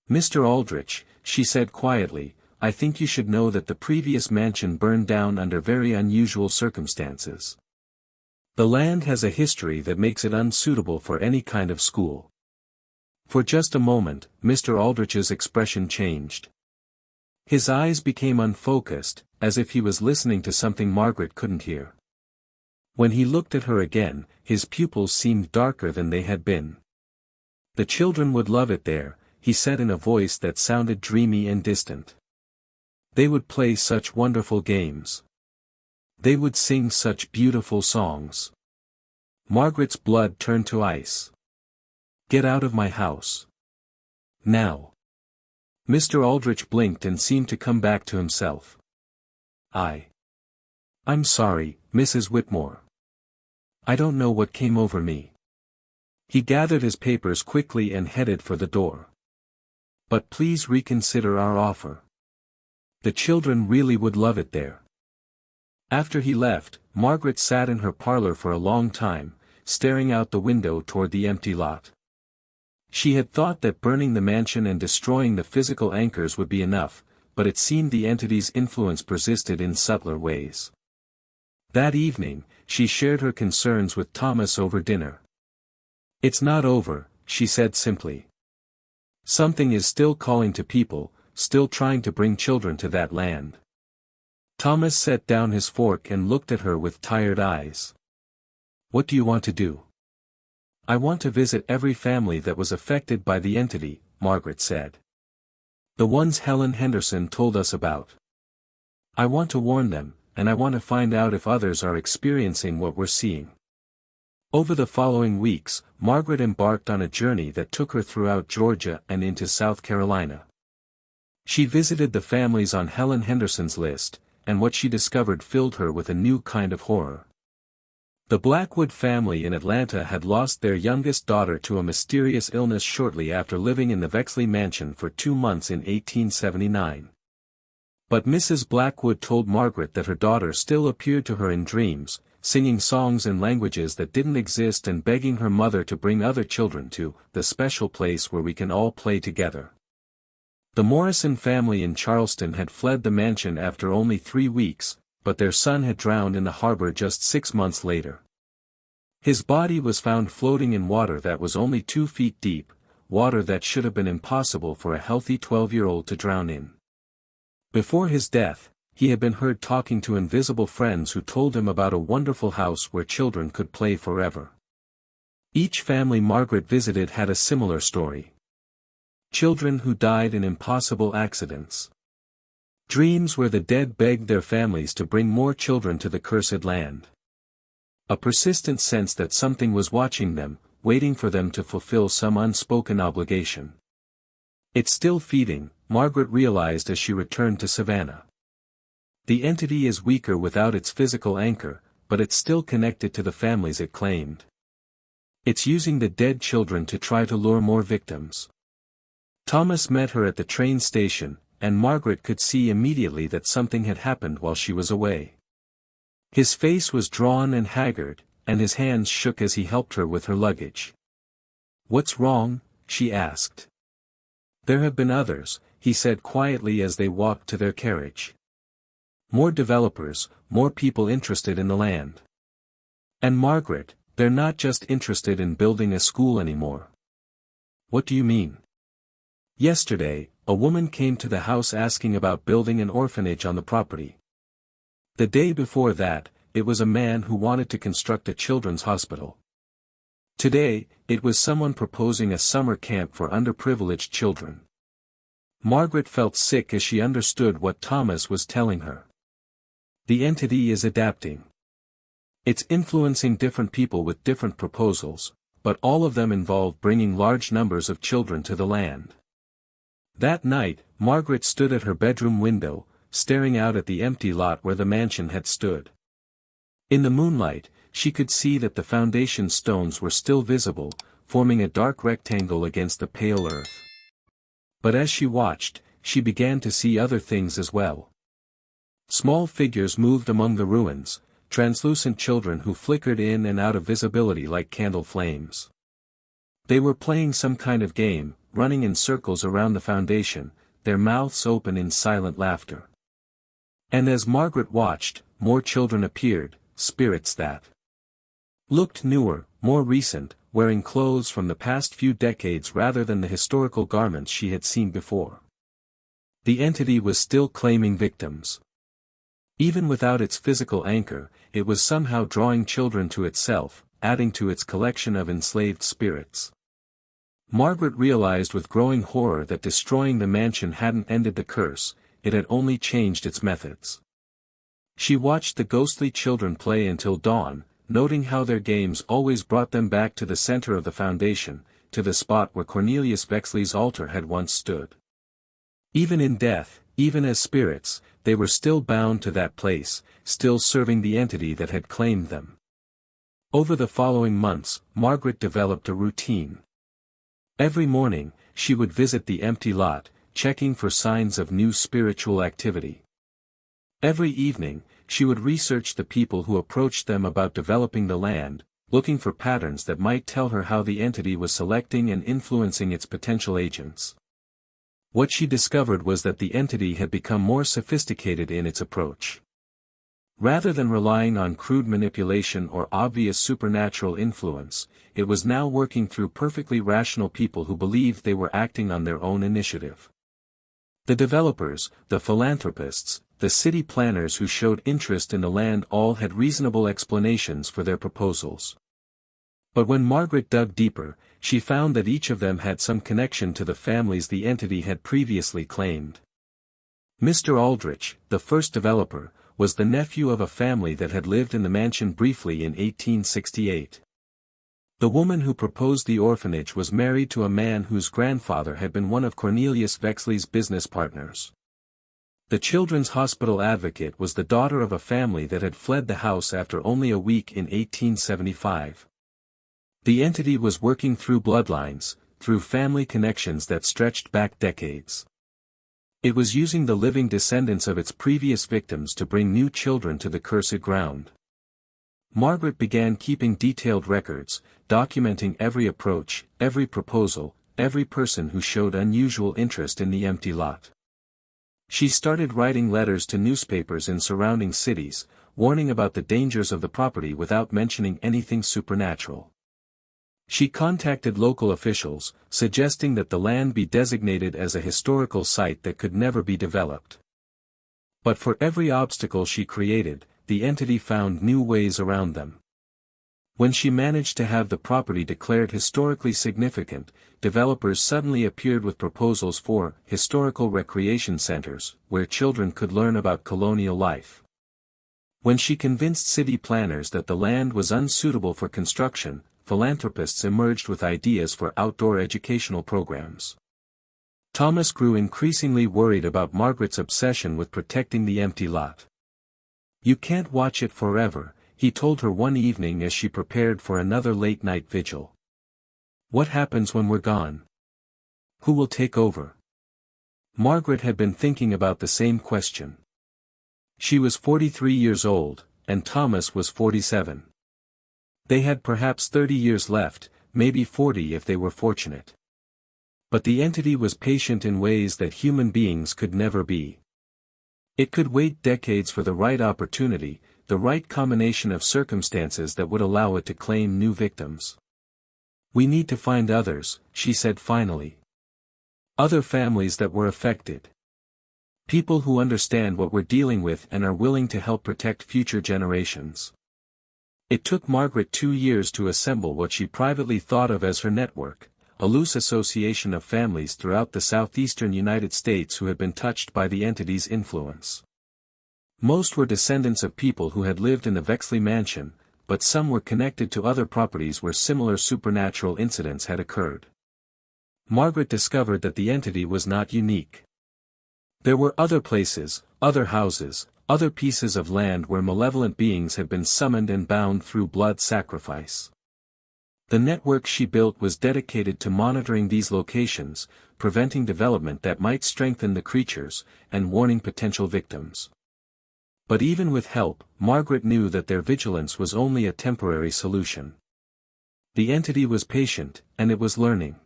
"Mr. Aldrich," she said quietly, "I think you should know that the previous mansion burned down under very unusual circumstances. The land has a history that makes it unsuitable for any kind of school." For just a moment, Mr. Aldrich's expression changed. His eyes became unfocused, as if he was listening to something Margaret couldn't hear. When he looked at her again, his pupils seemed darker than they had been. "The children would love it there," he said in a voice that sounded dreamy and distant. "They would play such wonderful games. They would sing such beautiful songs." Margaret's blood turned to ice. "Get out of my house. Now." Mr. Aldrich blinked and seemed to come back to himself. I'm sorry, Mrs. Whitmore. I don't know what came over me." He gathered his papers quickly and headed for the door. "But please reconsider our offer. The children really would love it there." After he left, Margaret sat in her parlor for a long time, staring out the window toward the empty lot. She had thought that burning the mansion and destroying the physical anchors would be enough, but it seemed the entity's influence persisted in subtler ways. That evening, she shared her concerns with Thomas over dinner. "It's not over," she said simply. "Something is still calling to people, still trying to bring children to that land." Thomas set down his fork and looked at her with tired eyes. "What do you want to do?" "I want to visit every family that was affected by the entity," Margaret said. "The ones Helen Henderson told us about. I want to warn them, and I want to find out if others are experiencing what we're seeing." Over the following weeks, Margaret embarked on a journey that took her throughout Georgia and into South Carolina. She visited the families on Helen Henderson's list, and what she discovered filled her with a new kind of horror. The Blackwood family in Atlanta had lost their youngest daughter to a mysterious illness shortly after living in the Vexley mansion for 2 months in 1879. But Mrs. Blackwood told Margaret that her daughter still appeared to her in dreams, singing songs in languages that didn't exist and begging her mother to bring other children to the special place where we can all play together. The Morrison family in Charleston had fled the mansion after only 3 weeks, but their son had drowned in the harbor just 6 months later. His body was found floating in water that was only 2 feet deep, water that should have been impossible for a healthy 12-year-old to drown in. Before his death, he had been heard talking to invisible friends who told him about a wonderful house where children could play forever. Each family Margaret visited had a similar story. Children who died in impossible accidents. Dreams where the dead begged their families to bring more children to the cursed land. A persistent sense that something was watching them, waiting for them to fulfill some unspoken obligation. "It's still feeding," Margaret realized as she returned to Savannah. The entity is weaker without its physical anchor, but it's still connected to the families it claimed. It's using the dead children to try to lure more victims. Thomas met her at the train station, and Margaret could see immediately that something had happened while she was away. His face was drawn and haggard, and his hands shook as he helped her with her luggage. "What's wrong?" she asked. "There have been others," he said quietly as they walked to their carriage. "More developers, more people interested in the land. And Margaret, they're not just interested in building a school anymore." "What do you mean?" "Yesterday, a woman came to the house asking about building an orphanage on the property. The day before that, it was a man who wanted to construct a children's hospital. Today, it was someone proposing a summer camp for underprivileged children. Margaret felt sick as she understood what Thomas was telling her. The entity is adapting. It's influencing different people with different proposals, but all of them involve bringing large numbers of children to the land. That night, Margaret stood at her bedroom window, staring out at the empty lot where the mansion had stood. In the moonlight, she could see that the foundation stones were still visible, forming a dark rectangle against the pale earth. But as she watched, she began to see other things as well. Small figures moved among the ruins, translucent children who flickered in and out of visibility like candle flames. They were playing some kind of game, running in circles around the foundation, their mouths open in silent laughter. And as Margaret watched, more children appeared, spirits that looked newer, more recent, wearing clothes from the past few decades rather than the historical garments she had seen before. The entity was still claiming victims. Even without its physical anchor, it was somehow drawing children to itself, adding to its collection of enslaved spirits. Margaret realized with growing horror that destroying the mansion hadn't ended the curse, it had only changed its methods. She watched the ghostly children play until dawn, noting how their games always brought them back to the center of the foundation, to the spot where Cornelius Vexley's altar had once stood. Even in death, even as spirits, they were still bound to that place, still serving the entity that had claimed them. Over the following months, Margaret developed a routine. Every morning, she would visit the empty lot, checking for signs of new spiritual activity. Every evening, she would research the people who approached them about developing the land, looking for patterns that might tell her how the entity was selecting and influencing its potential agents. What she discovered was that the entity had become more sophisticated in its approach. Rather than relying on crude manipulation or obvious supernatural influence, it was now working through perfectly rational people who believed they were acting on their own initiative. The developers, the philanthropists, the city planners who showed interest in the land all had reasonable explanations for their proposals. But when Margaret dug deeper, she found that each of them had some connection to the families the entity had previously claimed. Mr. Aldrich, the first developer, was the nephew of a family that had lived in the mansion briefly in 1868. The woman who proposed the orphanage was married to a man whose grandfather had been one of Cornelius Vexley's business partners. The children's hospital advocate was the daughter of a family that had fled the house after only a week in 1875. The entity was working through bloodlines, through family connections that stretched back decades. It was using the living descendants of its previous victims to bring new children to the cursed ground. Margaret began keeping detailed records, documenting every approach, every proposal, every person who showed unusual interest in the empty lot. She started writing letters to newspapers in surrounding cities, warning about the dangers of the property without mentioning anything supernatural. She contacted local officials, suggesting that the land be designated as a historical site that could never be developed. But for every obstacle she created, the entity found new ways around them. When she managed to have the property declared historically significant, developers suddenly appeared with proposals for historical recreation centers, where children could learn about colonial life. When she convinced city planners that the land was unsuitable for construction, philanthropists emerged with ideas for outdoor educational programs. Thomas grew increasingly worried about Margaret's obsession with protecting the empty lot. "You can't watch it forever," he told her one evening as she prepared for another late-night vigil. "What happens when we're gone? Who will take over?" Margaret had been thinking about the same question. She was 43 years old, and Thomas was 47. They had perhaps 30 years left, maybe 40 if they were fortunate. But the entity was patient in ways that human beings could never be. It could wait decades for the right opportunity, the right combination of circumstances that would allow it to claim new victims. "We need to find others," she said finally. Other families that were affected. People who understand what we're dealing with and are willing to help protect future generations. It took Margaret 2 years to assemble what she privately thought of as her network, a loose association of families throughout the southeastern United States who had been touched by the entity's influence. Most were descendants of people who had lived in the Vexley mansion, but some were connected to other properties where similar supernatural incidents had occurred. Margaret discovered that the entity was not unique. There were other places, other houses, other pieces of land where malevolent beings had been summoned and bound through blood sacrifice. The network she built was dedicated to monitoring these locations, preventing development that might strengthen the creatures, and warning potential victims. But even with help, Margaret knew that their vigilance was only a temporary solution. The entity was patient, and it was learning.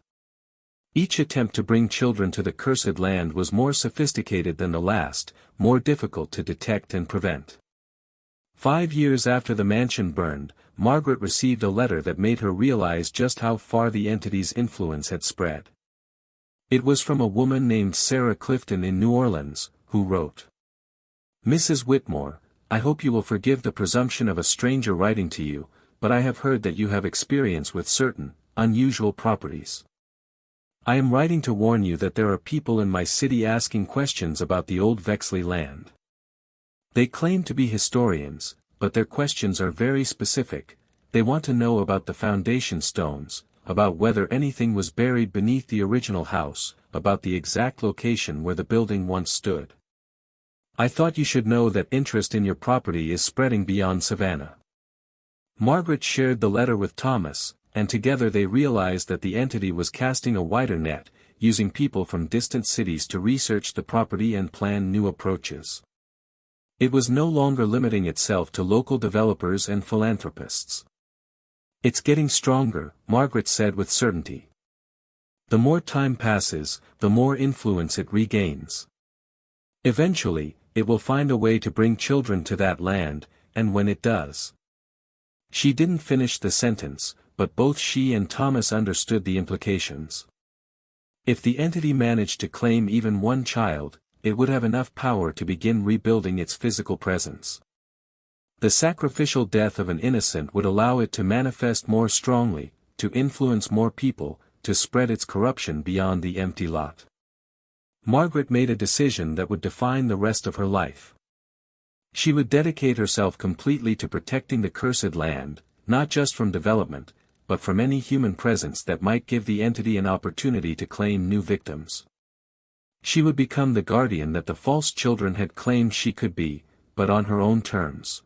Each attempt to bring children to the cursed land was more sophisticated than the last, more difficult to detect and prevent. 5 years after the mansion burned, Margaret received a letter that made her realize just how far the entity's influence had spread. It was from a woman named Sarah Clifton in New Orleans, who wrote, "Mrs. Whitmore, I hope you will forgive the presumption of a stranger writing to you, but I have heard that you have experience with certain, unusual properties. I am writing to warn you that there are people in my city asking questions about the old Vexley land. They claim to be historians, but their questions are very specific. They want to know about the foundation stones, about whether anything was buried beneath the original house, about the exact location where the building once stood. I thought you should know that interest in your property is spreading beyond Savannah." Margaret shared the letter with Thomas, and together they realized that the entity was casting a wider net, using people from distant cities to research the property and plan new approaches. It was no longer limiting itself to local developers and philanthropists. "It's getting stronger," Margaret said with certainty. "The more time passes, the more influence it regains. Eventually, it will find a way to bring children to that land, and when it does." She didn't finish the sentence, but both she and Thomas understood the implications. If the entity managed to claim even one child, it would have enough power to begin rebuilding its physical presence. The sacrificial death of an innocent would allow it to manifest more strongly, to influence more people, to spread its corruption beyond the empty lot. Margaret made a decision that would define the rest of her life. She would dedicate herself completely to protecting the cursed land, not just from development, but from any human presence that might give the entity an opportunity to claim new victims. She would become the guardian that the false children had claimed she could be, but on her own terms.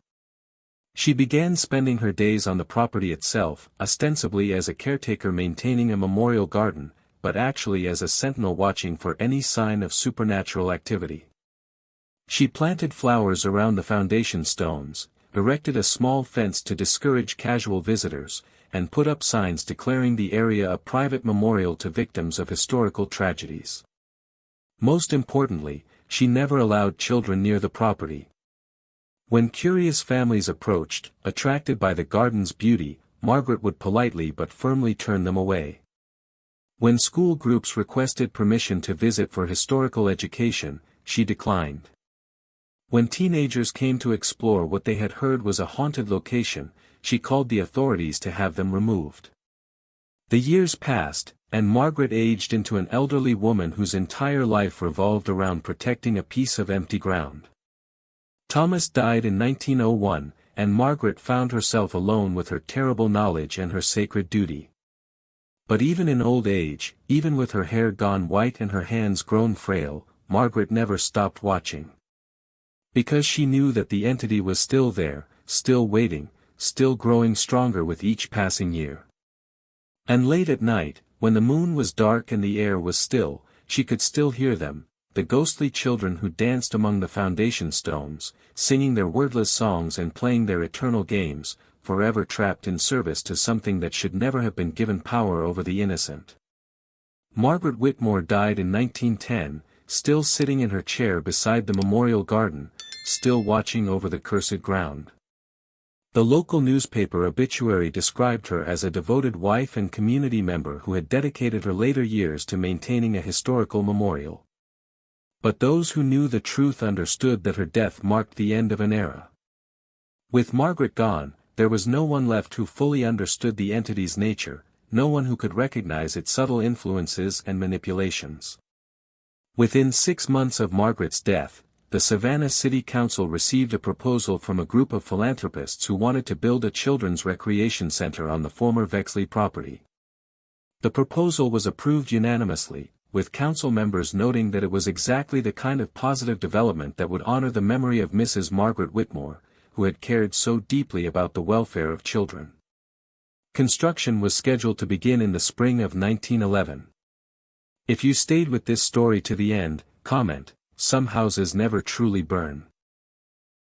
She began spending her days on the property itself, ostensibly as a caretaker maintaining a memorial garden, but actually as a sentinel watching for any sign of supernatural activity. She planted flowers around the foundation stones, erected a small fence to discourage casual visitors, and put up signs declaring the area a private memorial to victims of historical tragedies. Most importantly, she never allowed children near the property. When curious families approached, attracted by the garden's beauty, Margaret would politely but firmly turn them away. When school groups requested permission to visit for historical education, she declined. When teenagers came to explore what they had heard was a haunted location, she called the authorities to have them removed. The years passed, and Margaret aged into an elderly woman whose entire life revolved around protecting a piece of empty ground. Thomas died in 1901, and Margaret found herself alone with her terrible knowledge and her sacred duty. But even in old age, even with her hair gone white and her hands grown frail, Margaret never stopped watching. Because she knew that the entity was still there, still waiting, still growing stronger with each passing year. And late at night, when the moon was dark and the air was still, she could still hear them, the ghostly children who danced among the foundation stones, singing their wordless songs and playing their eternal games, forever trapped in service to something that should never have been given power over the innocent. Margaret Whitmore died in 1910, still sitting in her chair beside the memorial garden, still watching over the cursed ground. The local newspaper obituary described her as a devoted wife and community member who had dedicated her later years to maintaining a historical memorial. But those who knew the truth understood that her death marked the end of an era. With Margaret gone, there was no one left who fully understood the entity's nature, no one who could recognize its subtle influences and manipulations. Within 6 months of Margaret's death, the Savannah City Council received a proposal from a group of philanthropists who wanted to build a children's recreation center on the former Vexley property. The proposal was approved unanimously, with council members noting that it was exactly the kind of positive development that would honor the memory of Mrs. Margaret Whitmore, who had cared so deeply about the welfare of children. Construction was scheduled to begin in the spring of 1911. If you stayed with this story to the end, comment, "Some houses never truly burn."